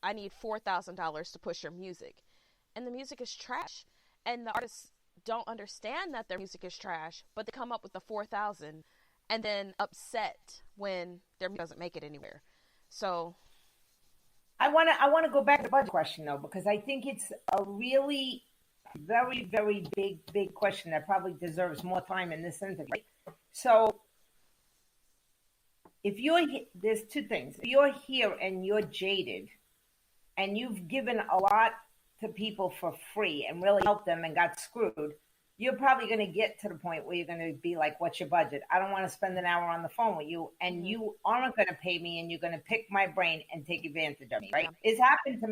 I need $4,000 to push your music. And the music is trash. And the artists don't understand that their music is trash, but they come up with the $4,000 and then upset when their music doesn't make it anywhere. So I want to go back to the budget question though, because I think it's a really very, very big question that probably deserves more time in this interview. So there's two things. If you're here and you're jaded and you've given a lot to people for free and really helped them and got screwed, you're probably going to get to the point where you're going to be like, what's your budget? I don't want to spend an hour on the phone with you and you aren't going to pay me and you're going to pick my brain and take advantage of me, right? It's happened to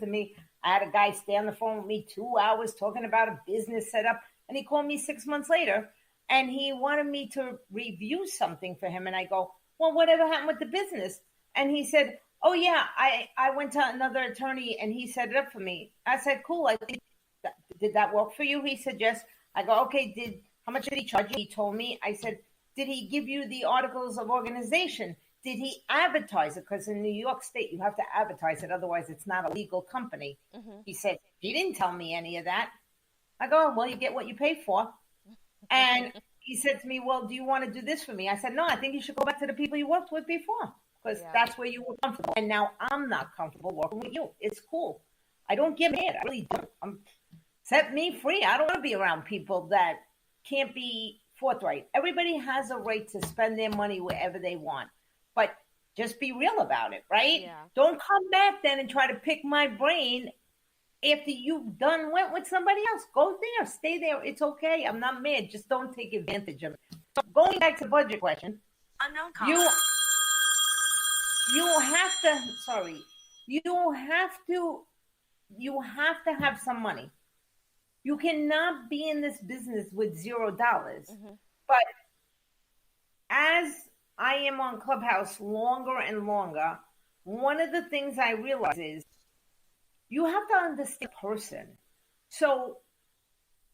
me. I had a guy stay on the phone with me 2 hours talking about a business setup and he called me 6 months later. And he wanted me to review something for him. And I go, well, whatever happened with the business? And he said, oh, yeah, I went to another attorney and he set it up for me. I said, cool. Did that work for you? He said, yes. I go, okay, how much did he charge you? He told me. I said, did he give you the articles of organization? Did he advertise it? Because in New York State, you have to advertise it. Otherwise, it's not a legal company. He said, he didn't tell me any of that. I go, well, you get what you pay for. And he said to me, well, do you want to do this for me? I said, no, I think you should go back to the people you worked with before because that's where you were comfortable. And now I'm not comfortable working with you. It's cool. I don't get mad. I really don't. Set me free. I don't want to be around people that can't be forthright. Everybody has a right to spend their money wherever they want. But just be real about it, right? Yeah. Don't come back then and try to pick my brain after you've went with somebody else. Go there, stay there. It's okay. I'm not mad. Just don't take advantage of it. So going back to the budget question, unknown caller. You have to have some money. You cannot be in this business with $0. But as I am on Clubhouse longer and longer, one of the things I realize is you have to understand the person. So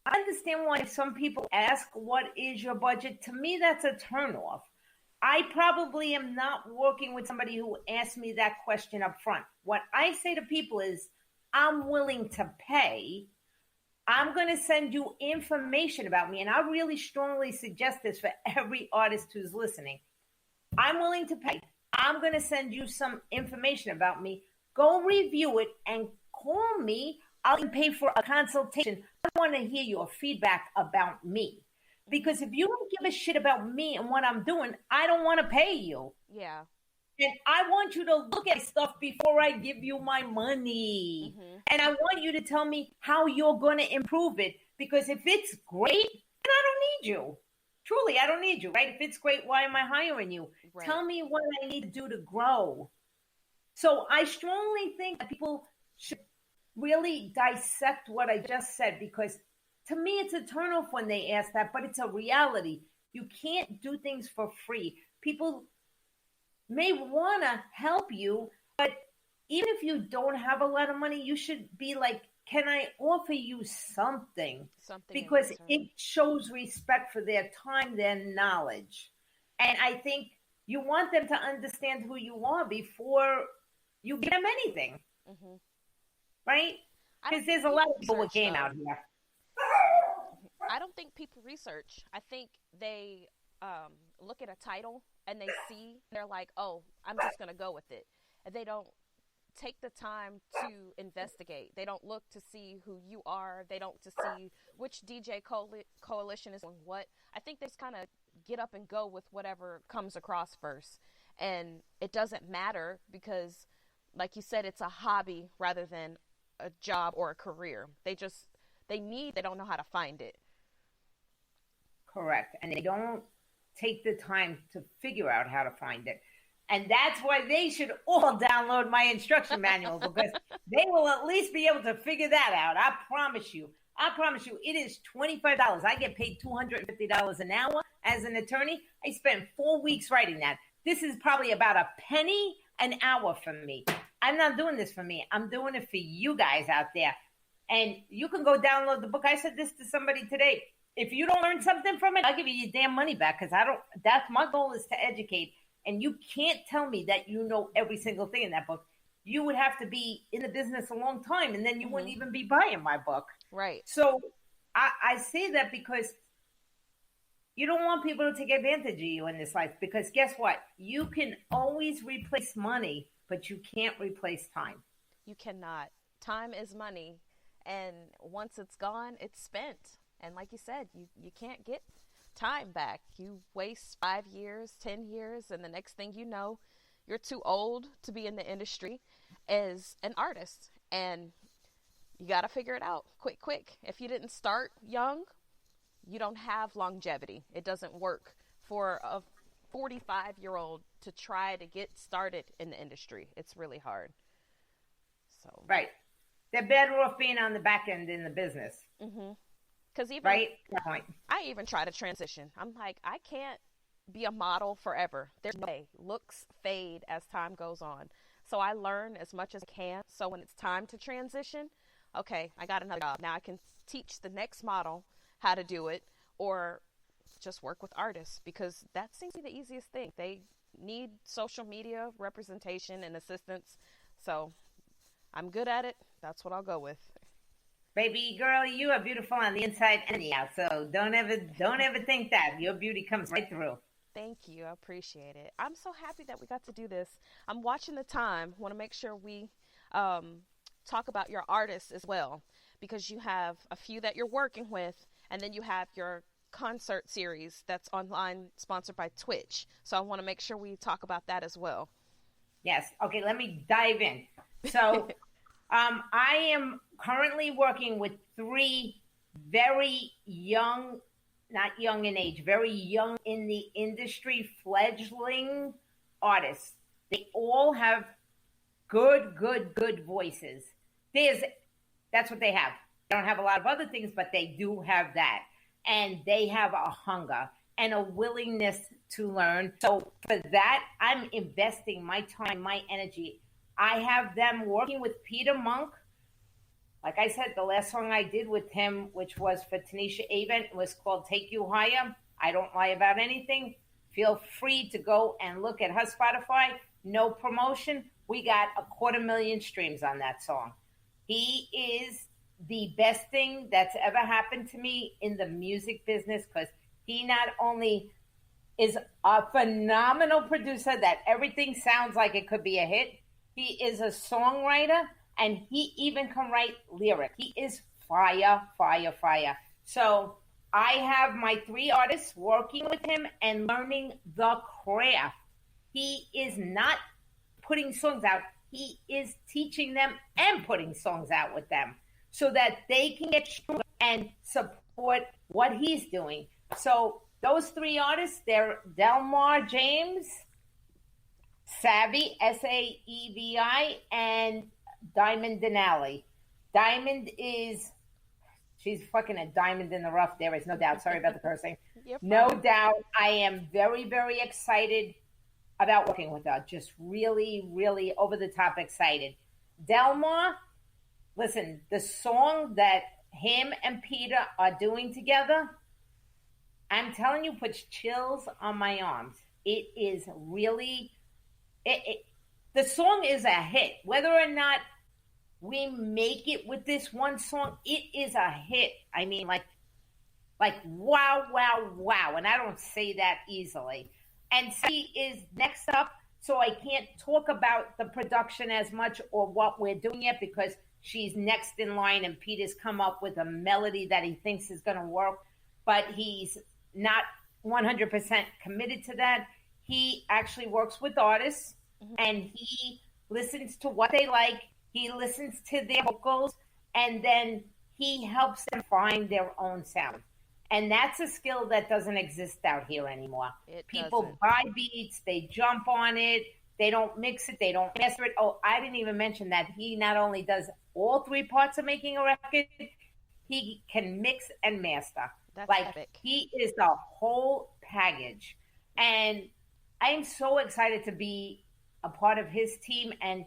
I understand why some people ask, what is your budget? To me, that's a turnoff. I probably am not working with somebody who asks me that question up front. What I say to people is, I'm willing to pay. I'm going to send you information about me. And I really strongly suggest this for every artist who's listening. I'm willing to pay. I'm going to send you some information about me. Go review it and call me. I'll pay for a consultation. I want to hear your feedback about me. Because if you don't give a shit about me and what I'm doing, I don't want to pay you. Yeah. And I want you to look at stuff before I give you my money. And I want you to tell me how you're going to improve it. Because if it's great, then I don't need you. Truly, I don't need you, right? If it's great, why am I hiring you? Right. Tell me what I need to do to grow. So I strongly think that people should really dissect what I just said, because to me, it's a turnoff when they ask that, but it's a reality. You can't do things for free. People may want to help you, but even if you don't have a lot of money, you should be like, can I offer you something? Because it shows respect for their time, their knowledge. And I think you want them to understand who you are before you give them anything. Right? Because there's a lot of people with game out here. I don't think people research. I think they look at a title and they see, they're like, oh, I'm just going to go with it. And they don't take the time to investigate. They don't look to see who you are. They don't to see which DJ coalition is doing what. I think they just kind of get up and go with whatever comes across first. And it doesn't matter because, like you said, it's a hobby rather than a job or a career. They don't know how to find it. Correct. And they don't take the time to figure out how to find it. And that's why they should all download my instruction manual, because they will at least be able to figure that out. I promise you. It is $25. I get paid $250 an hour as an attorney. I spent 4 weeks writing that. This is probably about a penny an hour for me. I'm not doing this for me. I'm doing it for you guys out there. And you can go download the book. I said this to somebody today. If you don't learn something from it, I'll give you your damn money back, because that's my goal, is to educate. And you can't tell me that you know every single thing in that book. You would have to be in the business a long time, and then you wouldn't even be buying my book. Right. So I say that because you don't want people to take advantage of you in this life, because guess what? You can always replace money, but you can't replace time. You cannot. Time is money, and once it's gone, it's spent. And like you said, you can't get time back. You waste 5 years, 10 years, and the next thing you know, you're too old to be in the industry as an artist. And you got to figure it out quick. If you didn't start young, you don't have longevity. It doesn't work for a 45-year-old to try to get started in the industry. It's really hard. So right. They're better off being on the back end in the business. Because even right? I even try to transition. I'm like, I can't be a model forever. There's no way. Looks fade as time goes on. So I learn as much as I can. So when it's time to transition, okay, I got another job. Now I can teach the next model how to do it, or just work with artists, because that seems to be the easiest thing. They need social media representation and assistance. So I'm good at it. That's what I'll go with. Baby girl, you are beautiful on the inside and the out. So don't ever think that. Your beauty comes right through. Thank you. I appreciate it. I'm so happy that we got to do this. I'm watching the time. Want to make sure we talk about your artists as well, because you have a few that you're working with, and then you have your concert series that's online, sponsored by Twitch. So I want to make sure we talk about that as well. Yes. Okay, let me dive in. So I am currently working with 3 very young, not young in age, very young in the industry, fledgling artists. They all have good voices. That's what they have. They don't have a lot of other things, but they do have that. And they have a hunger and a willingness to learn. So for that, I'm investing my time, my energy. I have them working with Peter Monk. Like I said, the last song I did with him, which was for Tanisha Avent, was called Take You Higher. I don't lie about anything. Feel free to go and look at her Spotify. No promotion. We got 250,000 streams on that song. He is the best thing that's ever happened to me in the music business, because he not only is a phenomenal producer that everything sounds like it could be a hit, he is a songwriter, and he even can write lyrics. He is fire. So I have my 3 artists working with him and learning the craft. he is not putting songs out. He is teaching them and putting songs out with them so that they can get stronger and support what he's doing. So those three artists, they're Delmar James, Savvy, Saevi, and Diamond Denali. Diamond she's fucking a diamond in the rough. There is no doubt. Sorry about the cursing. No doubt. I am very, very excited about working with her. Just really, really over the top excited. Delmar, listen, the song that him and Peter are doing together, I'm telling you, puts chills on my arms. It is really, the song is a hit. Whether or not we make it with this one song, it is a hit. I mean, like wow, wow, wow. And I don't say that easily. And she is next up, so I can't talk about the production as much or what we're doing yet because she's next in line and Peter's come up with a melody that he thinks is going to work, but he's not 100% committed to that. He actually works with artists and he listens to what they like. He listens to their vocals and then he helps them find their own sound. And that's a skill that doesn't exist out here anymore. People buy beats, they jump on it, they don't mix it, they don't master it. Oh, I didn't even mention that he not only does all three parts of making a record, he can mix and master. That's like epic. He is the whole package. And I am so excited to be a part of his team. And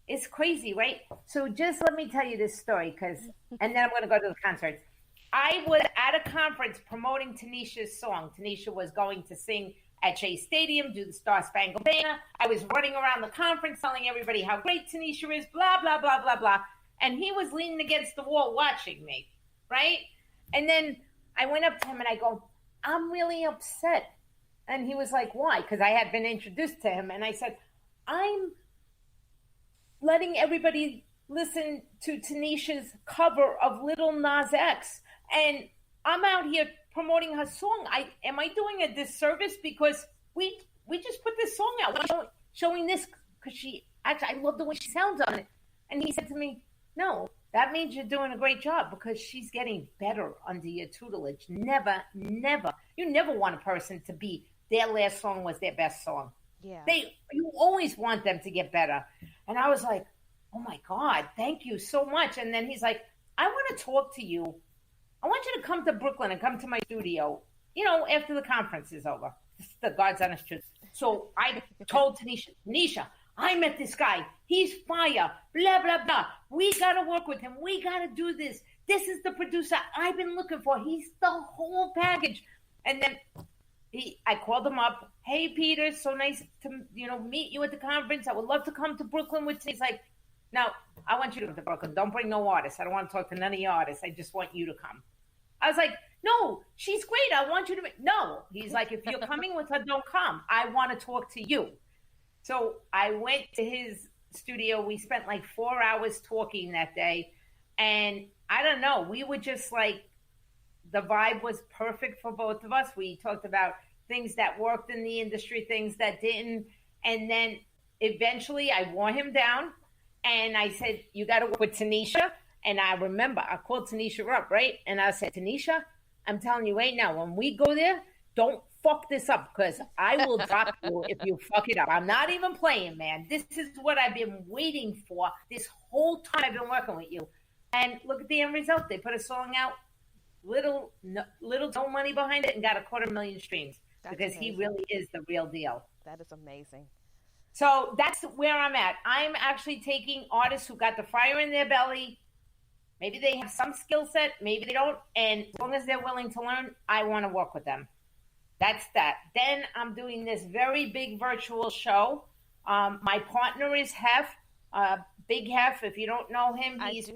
it's crazy, right? So just let me tell you this story, and then I'm going to go to the concerts. I was at a conference promoting Tanisha's song. Tanisha was going to sing at Chase Stadium, do the Star Spangled Banner. I was running around the conference telling everybody how great Tanisha is, blah, blah, blah, blah, blah. And he was leaning against the wall watching me, right? And then I went up to him and I go, I'm really upset. And he was like, why? Because I had been introduced to him. And I said, I'm letting everybody listen to Tanisha's cover of Little Nas X. And I'm out here promoting her song. Am I doing a disservice because we just put this song out? We're showing this because I love the way she sounds on it. And he said to me, no, that means you're doing a great job because she's getting better under your tutelage. Never, you never want a person to be their last song was their best song. Yeah. You always want them to get better. And I was like, oh my God, thank you so much. And then he's like, I want to talk to you. I want you to come to Brooklyn and come to my studio, after the conference is over. This is the God's honest truth. So I told Tanisha, I met this guy. He's fire, blah, blah, blah. We got to work with him. We got to do this. This is the producer I've been looking for. He's the whole package. And then I called him up. Hey, Peter, so nice to, meet you at the conference. I would love to come to Brooklyn with you. He's like, no, I want you to come to Brooklyn. Don't bring no artists. I don't want to talk to none of your artists. I just want you to come. I was like, no, she's great. I want you to. No. He's like, if you're coming with her, don't come. I want to talk to you. So I went to his studio. We spent like 4 hours talking that day. And I don't know. We were just like, the vibe was perfect for both of us. We talked about things that worked in the industry, things that didn't. And then eventually I wore him down. And I said, you got to work with Tanisha. And I remember I called Tanisha up, right? And I said, Tanisha, I'm telling you right now, when we go there, don't fuck this up because I will drop you if you fuck it up. I'm not even playing, man. This is what I've been waiting for this whole time I've been working with you. And look at the end result. They put a song out, little no money behind it, and got 250,000 streams. That's because amazing. He really is the real deal. That is amazing. So that's where I'm at. I'm actually taking artists who got the fire in their belly. Maybe they have some skill set, maybe they don't. And as long as they're willing to learn, I want to work with them. That's that. Then I'm doing this very big virtual show. My partner is Hef, Big Hef. If you don't know him, he's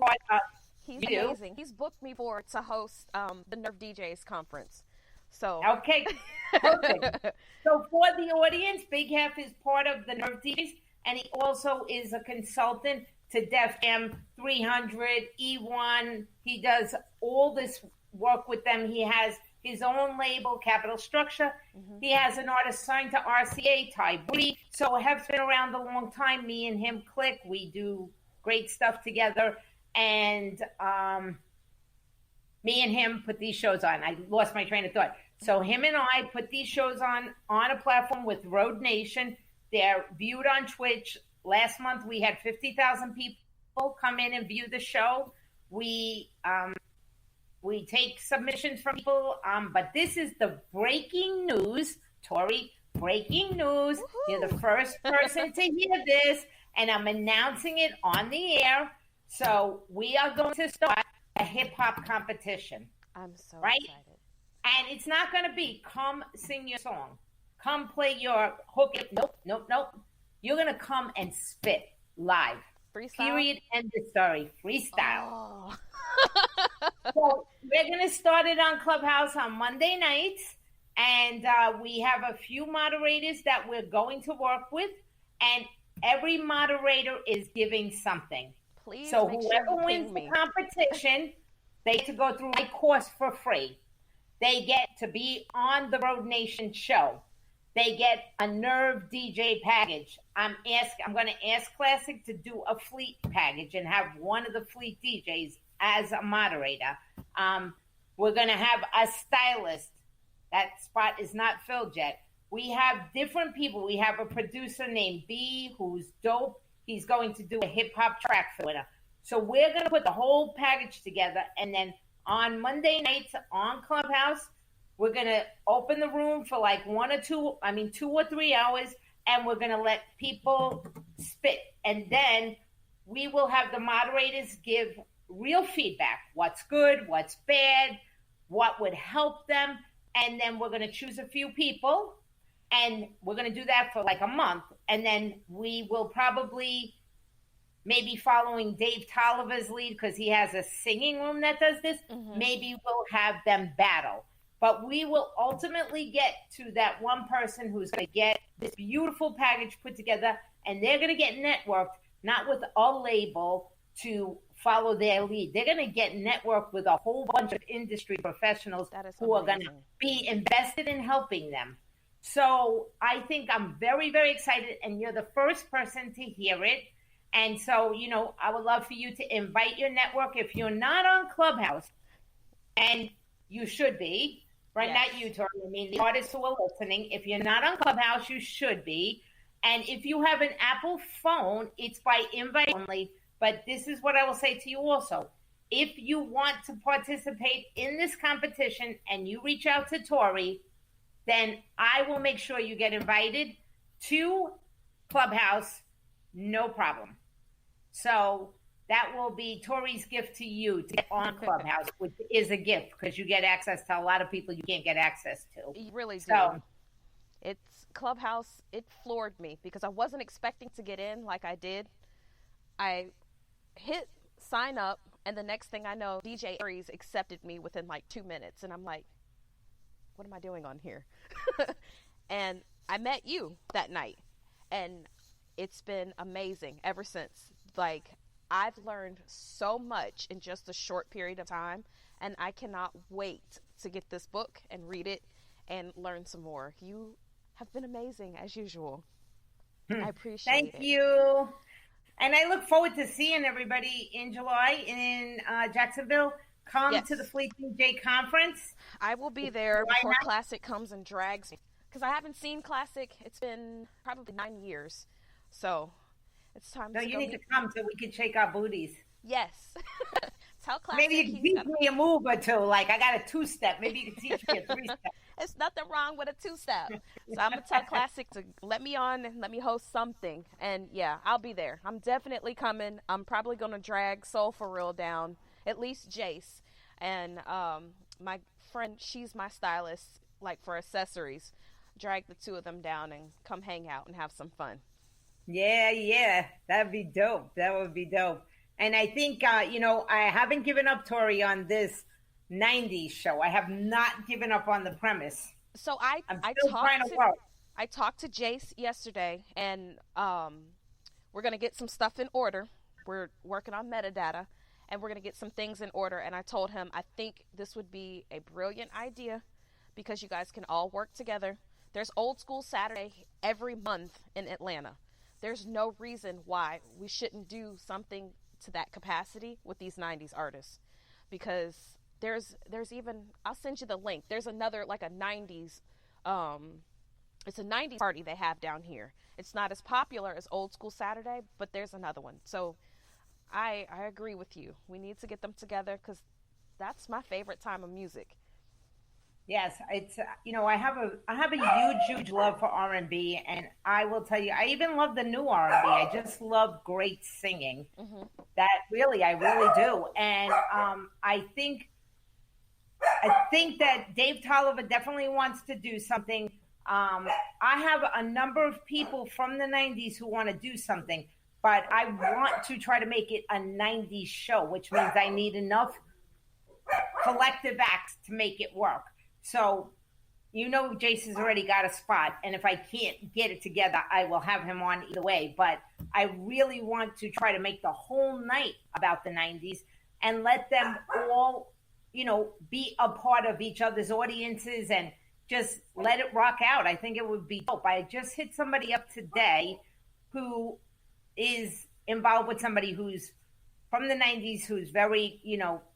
amazing. He's booked me to host the Nerve DJs conference. So okay, perfect. So for the audience, Big Hef is part of the Nerve DJs, and he also is a consultant to Def Jam 300, E1. He does all this work with them. He has his own label, Capital Structure. He has an artist signed to RCA, Ty Bree. So Hef's been around a long time. Me and him click. We do great stuff together. And me and him put these shows on. I lost my train of thought. So him and I put these shows on a platform with Road Nation. They're viewed on Twitch. Last month, we had 50,000 people come in and view the show. We take submissions from people, but this is the breaking news. Tori, breaking news. Woo-hoo. You're the first person to hear this, and I'm announcing it on the air. So we are going to start a hip-hop competition. I'm so excited. And it's not going to be, come sing your song. Come play your hook. Nope. You're going to come and spit live. Freestyle? Period. End of story. Freestyle. Oh. So we're going to start it on Clubhouse on Monday nights. And we have a few moderators that we're going to work with. And every moderator is giving something. Please. So whoever wins the competition, they get to go through my course for free. They get to be on the Road Nation show. They get a Nerve DJ package. I'm going to ask Classic to do a Fleet package and have one of the Fleet DJs as a moderator. We're going to have a stylist. That spot is not filled yet. We have different people. We have a producer named B who's dope. He's going to do a hip-hop track for winner. So we're going to put the whole package together, and then on Monday nights on Clubhouse, we're going to open the room for like 2 or 3 hours, and we're going to let people spit. And then we will have the moderators give real feedback. What's good, what's bad, what would help them. And then we're going to choose a few people, and we're going to do that for like a month. And then we will probably maybe following Dave Tolliver's lead, because he has a singing room that does this, maybe we'll have them battle. But we will ultimately get to that one person who's going to get this beautiful package put together, and they're going to get networked, not with a label to follow their lead. They're going to get networked with a whole bunch of industry professionals who are going to be invested in helping them. So I think I'm very, very excited, and you're the first person to hear it. And so, I would love for you to invite your network. If you're not on Clubhouse, and you should be, right? Yes. Not you, Tori. I mean, the artists who are listening. If you're not on Clubhouse, you should be. And if you have an Apple phone, it's by invite only. But this is what I will say to you also. If you want to participate in this competition and you reach out to Tori, then I will make sure you get invited to Clubhouse, no problem. So that will be Tori's gift to you to get on Clubhouse, which is a gift because you get access to a lot of people you can't get access to. You really do. It's Clubhouse. It floored me because I wasn't expecting to get in like I did. I hit sign up, and the next thing I know, DJ Aries accepted me within like 2 minutes. And I'm like, what am I doing on here? And I met you that night. And it's been amazing ever since. Like, I've learned so much in just a short period of time, and I cannot wait to get this book and read it and learn some more. You have been amazing as usual. I appreciate it. Thank you. And I look forward to seeing everybody in July in Jacksonville. Come to the Fleet DJ conference. I will be there before Classic comes and drags me. Because I haven't seen Classic. It's been probably 9 years. So it's time to go. You need to come so we can shake our booties. Yes. Tell Classic. Maybe you can teach me a move or two. Like, I got a 2-step. Maybe you can teach me a 3-step. There's nothing wrong with a 2-step. So I'm going to tell Classic to let me on and let me host something. And, yeah, I'll be there. I'm definitely coming. I'm probably going to drag Soul For Real down, at least Jace. And my friend, she's my stylist, like, for accessories. Drag the two of them down and come hang out and have some fun. Yeah. That'd be dope. That would be dope. And I think, I haven't given up, Tori, on this 90s show. I have not given up on the premise. So I talked to Jace yesterday, and we're going to get some stuff in order. We're working on metadata, and we're going to get some things in order. And I told him I think this would be a brilliant idea because you guys can all work together. There's Old School Saturday every month in Atlanta. There's no reason why we shouldn't do something to that capacity with these 90s artists, because there's even, I'll send you the link. There's another, like a 90s, it's a 90s party they have down here. It's not as popular as Old School Saturday, but there's another one. So I agree with you. We need to get them together, because that's my favorite time of music. Yes, it's I have a huge love for R&B, and I will tell you, I even love the new R&B. I just love great singing. Mm-hmm. I really do. And I think that Dave Tolliver definitely wants to do something. I have a number of people from the 90s who want to do something, but I want to try to make it a 90s show, which means I need enough collective acts to make it work. So, Jason's already got a spot, and if I can't get it together, I will have him on either way. But I really want to try to make the whole night about the 90s and let them all, be a part of each other's audiences and just let it rock out. I think it would be dope. I just hit somebody up today who is involved with somebody who's from the 90s, who's very,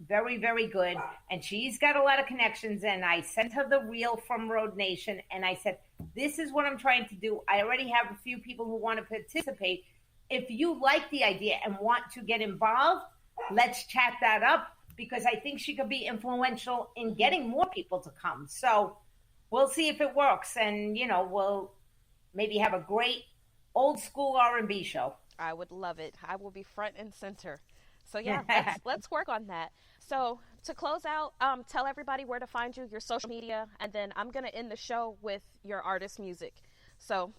very, very good. And she's got a lot of connections. And I sent her the reel from Road Nation. And I said, this is what I'm trying to do. I already have a few people who want to participate. If you like the idea and want to get involved, let's chat that up, because I think she could be influential in getting more people to come. So we'll see if it works. And, we'll maybe have a great old school R&B show. I would love it. I will be front and center. So yeah, let's work on that. So to close out, tell everybody where to find you, your social media, and then I'm going to end the show with your artist music. So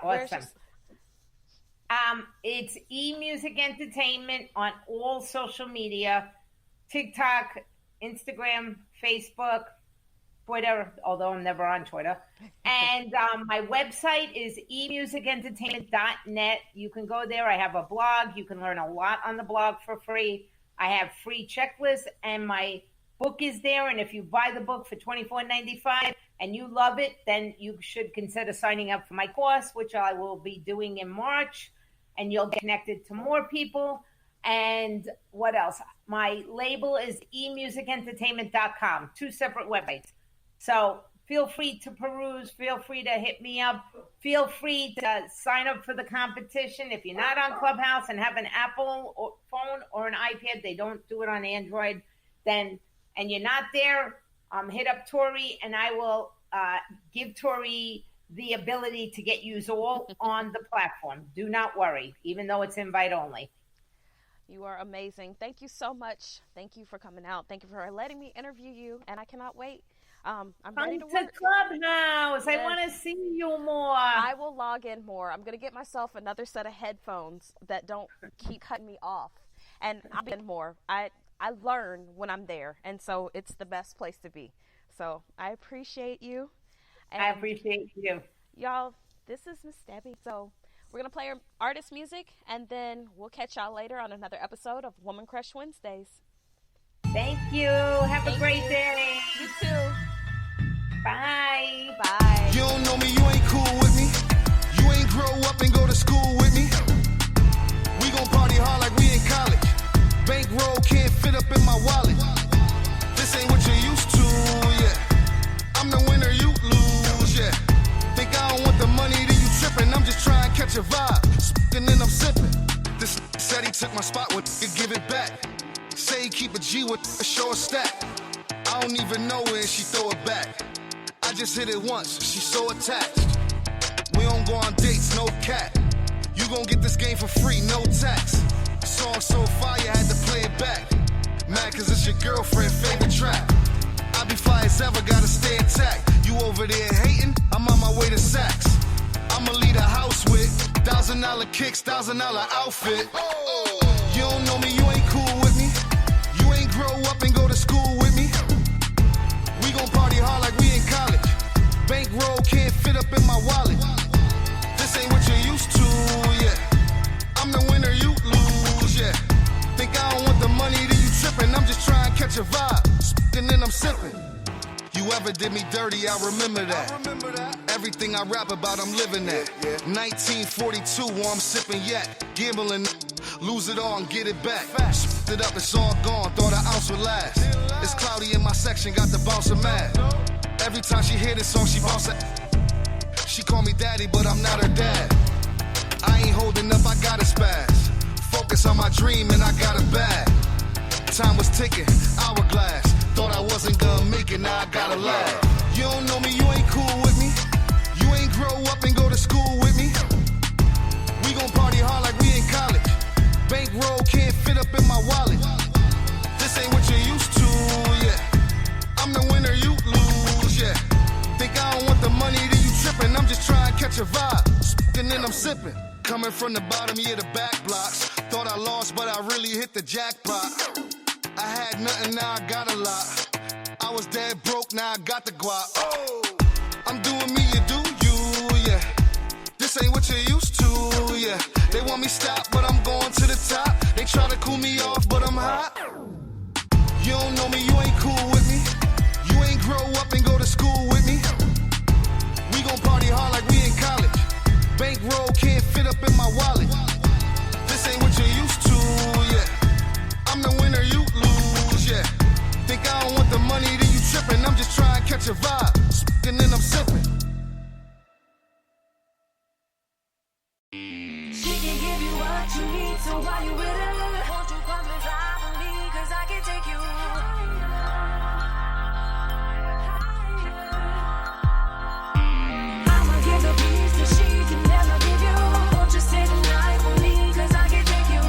awesome. It's eMusic Entertainment on all social media, TikTok, Instagram, Facebook, Twitter, although I'm never on Twitter. And my website is emusicentertainment.net. You can go there. I have a blog. You can learn a lot on the blog for free. I have free checklists, and my book is there. And if you buy the book for $24.95 and you love it, then you should consider signing up for my course, which I will be doing in March. And you'll get connected to more people. And what else? My label is emusicentertainment.com, 2 separate websites. So feel free to peruse, feel free to hit me up, feel free to sign up for the competition. If you're not on Clubhouse and have an Apple phone or an iPad, they don't do it on Android, and you're not there, hit up Tori, and I will give Tori the ability to get you all on the platform. Do not worry, even though it's invite only. You are amazing. Thank you so much. Thank you for coming out. Thank you for letting me interview you, and I cannot wait. I'm ready to work. Clubhouse. Yes. I want to see you more. I will log in more. I'm going to get myself another set of headphones that don't keep cutting me off, and I'll be in more. I learn when I'm there, and so it's the best place to be. So I appreciate you. And I appreciate you. Y'all, this is Miss Debbie. So we're going to play our artist music, and then we'll catch y'all later on another episode of Woman Crush Wednesdays. Thank you. Have a great day. You too. Bye. Bye. You don't know me, you ain't cool with me. You ain't grow up and go to school with me. We gon' party hard like we in college. Bankroll can't fit up in my wallet. This ain't what you're used to, yeah. I'm the winner, you lose, yeah. Think I don't want the money, then you trippin'. I'm just trying to catch a vibe, and then I'm sippin'. This said he took my spot, would give it back. Say he keep a G with a show a stack. I don't even know when she throw it back. I just hit it once, she's so attached. We don't go on dates, no cat. You gon' get this game for free, no tax. Song so fire, had to play it back. Mad cause it's your girlfriend favorite track. I be fly as ever, gotta stay intact. You over there hating, I'm on my way to Saks. I'ma leave the house with $1,000 kicks, $1,000 outfit. You don't know me, you ain't cool with me. You ain't grow up and go to school with me. We gon' party hard like we in college. Bankroll can't fit up in my wallet. This ain't what you're used to, yeah. I'm the winner, you lose, yeah. Think I don't want the money, then you trippin'. I'm just trying to catch a vibe, and then I'm sippin'. You ever ever did me dirty, I remember that. Everything I rap about, I'm living that. 1942, while I'm sipping yet. Gambling, lose it all and get it back. Spit it up, it's all gone, thought an ounce would last. It's cloudy in my section, got the bouncer mad. Every time she hear this song, she bounce it. She call me daddy, but I'm not her dad. I ain't holding up, I got a spaz. Focus on my dream and I got a bag. Time was ticking, hourglass. Thought I wasn't gonna make it, now I gotta laugh. You don't know me, you ain't cool with me. You ain't grow up and go to school with me. We gon' party hard like we in college. Bankroll can't fit up in my wallet. This ain't what you're used to, yeah. I'm the winner, you lose, yeah. Think I don't want the money, then you tripping. I'm just trying to catch a vibe, and then I'm sipping. Coming from the bottom, yeah, the back blocks. Thought I lost, but I really hit the jackpot. I had nothing, now I got a lot. I was dead broke, now I got the guap. Oh, I'm doing me, you do you, yeah. This ain't what you're used to, yeah. They want me stop, but I'm going to the top. They try to cool me off, but I'm hot. You don't know me, you ain't cool with me. You ain't grow up and go to school with me. We gon' party hard like we in college. Bankroll can't fit up in my wallet. This ain't what you're used to, yeah. I'm the winner, you lose, yeah. Think I don't want the money, then you tripping. I'm just trying to catch a vibe, and then I'm sipping. She can give you what you need, so while you with her, won't you come and drive with me, 'cause I can take you I'ma give the peace that she can never give you. Won't you stay the night with me, 'cause I can take you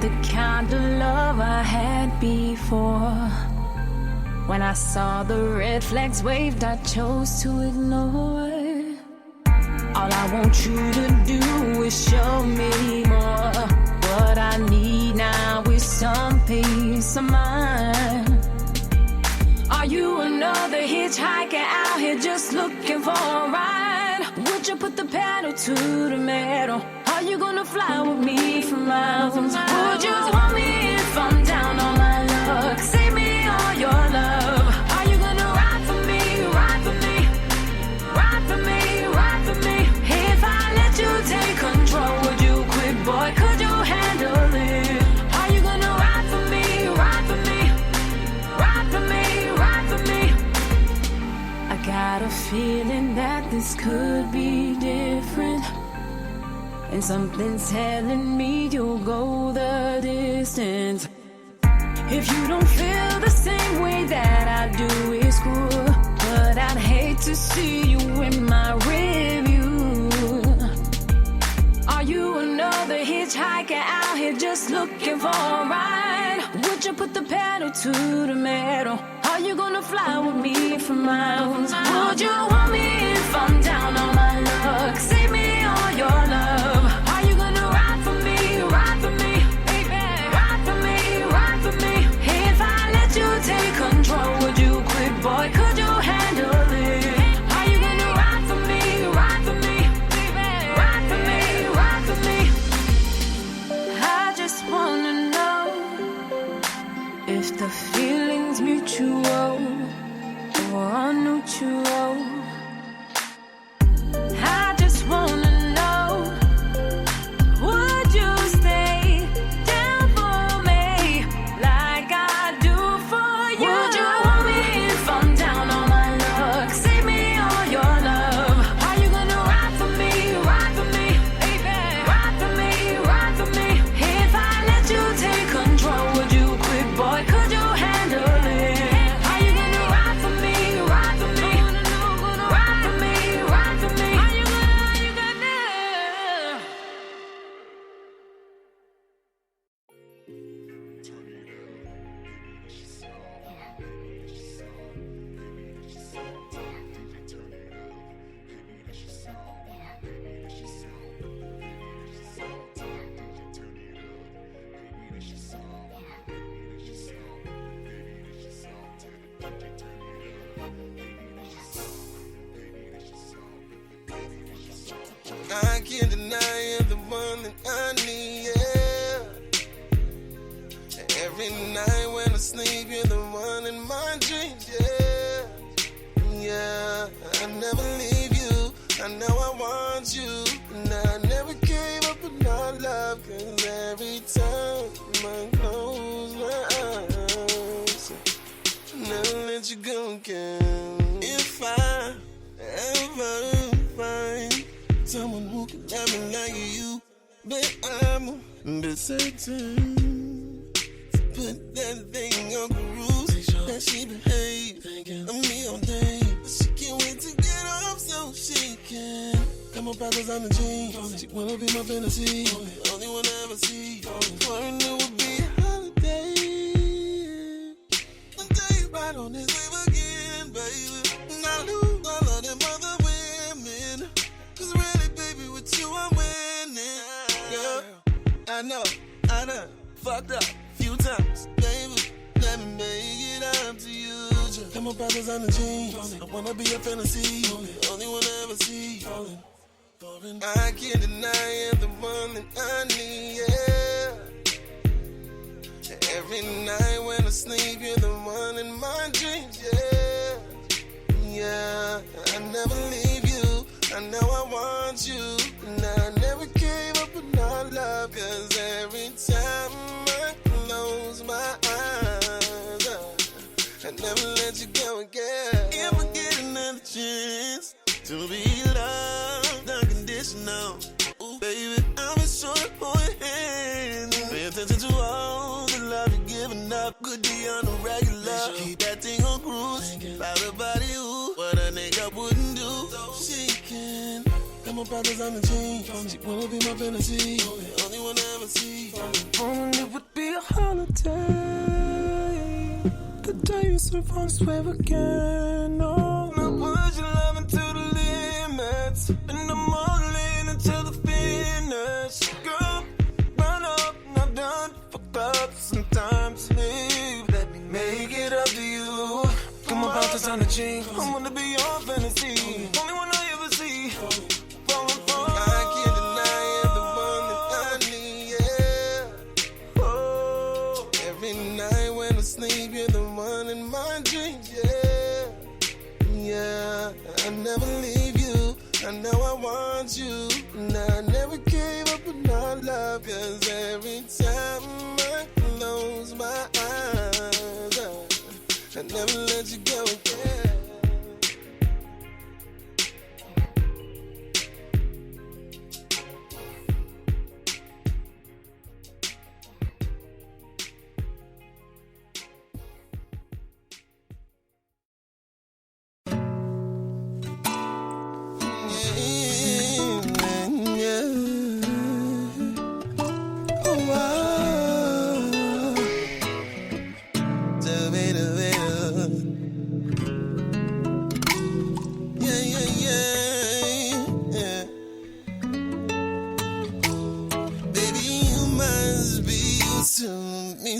the kind of love I had before. When I saw the red flags waved, I chose to ignore. All I want you to do is show me more. What I need now is some peace of mind. Are you another hitchhiker out here just looking for a ride? Would you put the pedal to the metal? Are you gonna fly with me for miles? Would you want me if I'm down on my luck? Save me all your love. Are you gonna ride for me, ride for me, ride for me, ride for me? If I let you take control, would you quit, boy? Could you handle it? Are you gonna ride for me, ride for me, ride for me, ride for me? I got a feeling that this could be different, and something's telling me you'll go the distance. If you don't feel the same way that I do, it's cool, but I'd hate to see you in my review. Are you another hitchhiker out here just looking for a ride? Would you put the pedal to the metal? Are you gonna fly with me for miles? Would you want me if I'm down on my luck? Save me all your love. Are you gonna ride for me, ride for me, baby? Ride for me, ride for me. If I let you take control, would you quit, boy? Could you handle it? Are you gonna ride for me, ride for me, baby? Ride for me, ride for me. I just wanna know if the feeling's mutual or neutral. I just wanna know, would you stay down for me like I do for you? Would you want me if I'm down on my luck? Save me all your love. Are you gonna ride for me, baby? Ride for me, ride for me. If I let you take control, would you quit, boy? Could you handle it? Are you gonna ride for me, ride for me? Ride for me, ride for me. Are you gonna? I can't deny you're the one that I need, yeah. Every night when I sleep, you're the one in my dreams, yeah. Yeah, I never leave you, I know I want you, and I never gave up on our love, 'cause every time I close my eyes, I never let you go again. If I ever find someone who can love me like you, but I'm a bit certain to put that thing on cruise, that she behave on me all day. She can't wait to get off so she can come up out those on the jeans. She wanna be my fantasy, only one I ever see. Foreign it would be a holiday. One day right on this wave again, baby. And I lose all of them other women, 'cause really, baby, with you I'm winning. Girl, I know, I done fucked up a few times, baby. Let me make it up to you. Just come up out those on the jeans. I wanna be a fantasy, only one I ever see. I can't deny you're the one that I need, yeah. Every night when I sleep, you're the one in my dreams, yeah. Yeah, I never leave you, I know I want you, and I never gave up on our love, 'cause every time I close my eyes, I never let you go again. If I get another chance to be loved unconditional, ooh, baby, I'll be sure to hold your hand. Pay attention to all the love you're giving up. Good day on the regular, keep that thing on cruise. About about you, what a nigga wouldn't do. She can come up out those on the jeans. She wanna be my fantasy, only one I ever see. Wanna live with yourself on swear again. No, now push your love into the limits, and I'm all in until the finish. Girl, run up, not done, fucked up sometimes. Hey, let me make it up to you. Come about this on the jeans. I wanna be your fantasy, only one I ever see. I can't deny you're the one that I need, yeah. Oh, Every night when I sleep, you're the one in my dreams, yeah. Yeah, I never leave you. I know I want you. And I never gave up on our love, 'cause every time I close my eyes, I never let you go, yeah.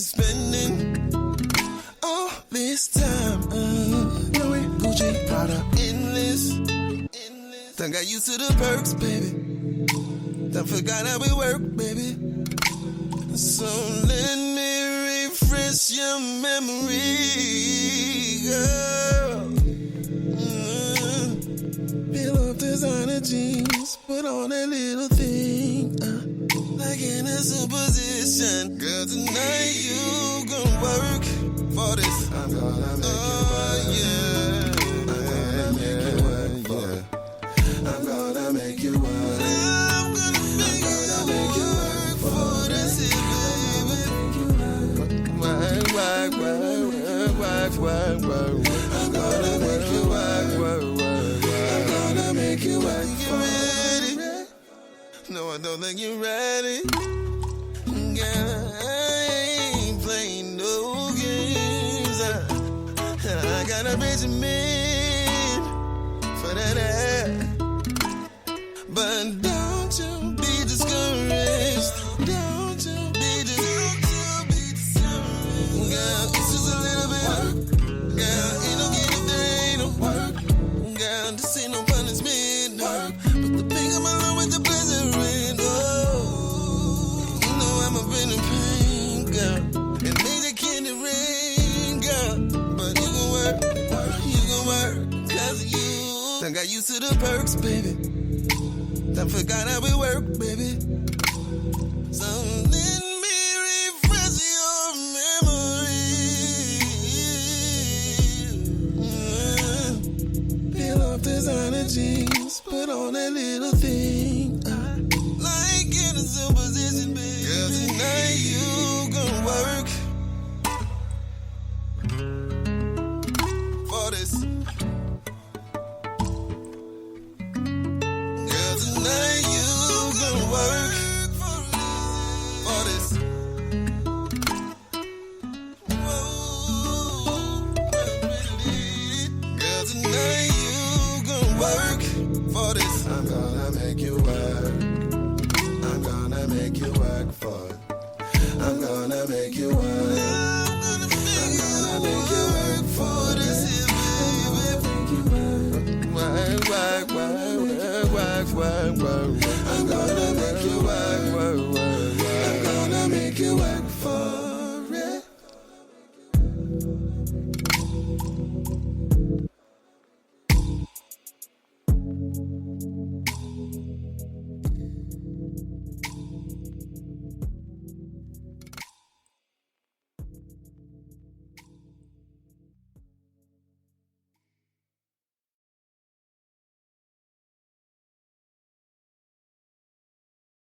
Spending all this time, Louis, Gucci, Prada, endless. Done got used to the perks, baby. Done forgot how we work, baby. So let me refresh your memory, girl. Peel up designer jeans, put on that little thing, like in a superposition. Girl, tonight you gon' work for this. I'm gonna make you work. Yeah. I'm gonna make you work for it. I'm gonna make you work. I'm gonna make you work for this, baby. Work. I'm gonna make you work. I'm gonna make you work for it. No, I don't think you're ready. Girl, I ain't playing no games. I got a regimen for that ass. But don't you be discouraged. Don't you be discouraged. Girl, it's just a little bit work. Girl, ain't no getting there, ain't no work. Girl, this ain't no punishment, work. But the bigger my love with the pleasure in, you know I'm a bit in pain, girl. And made the candy rain, girl. But you gon' work, 'cause of you. Done got used to the perks, baby. Done forgot how we work, baby. So let me refresh your memory. Peel off designer jeans, put on that little thing, like in a superposition, baby. Girl, tonight you gon' work for this. Girl, tonight you gon' work for this. Girl, tonight you gon' work for this. I'm gonna make you work. I'm gonna make you work for it. I'm gonna make you work. I'm gonna make you work for this, baby. Work. I'm gonna make you work. I'm gonna make you work for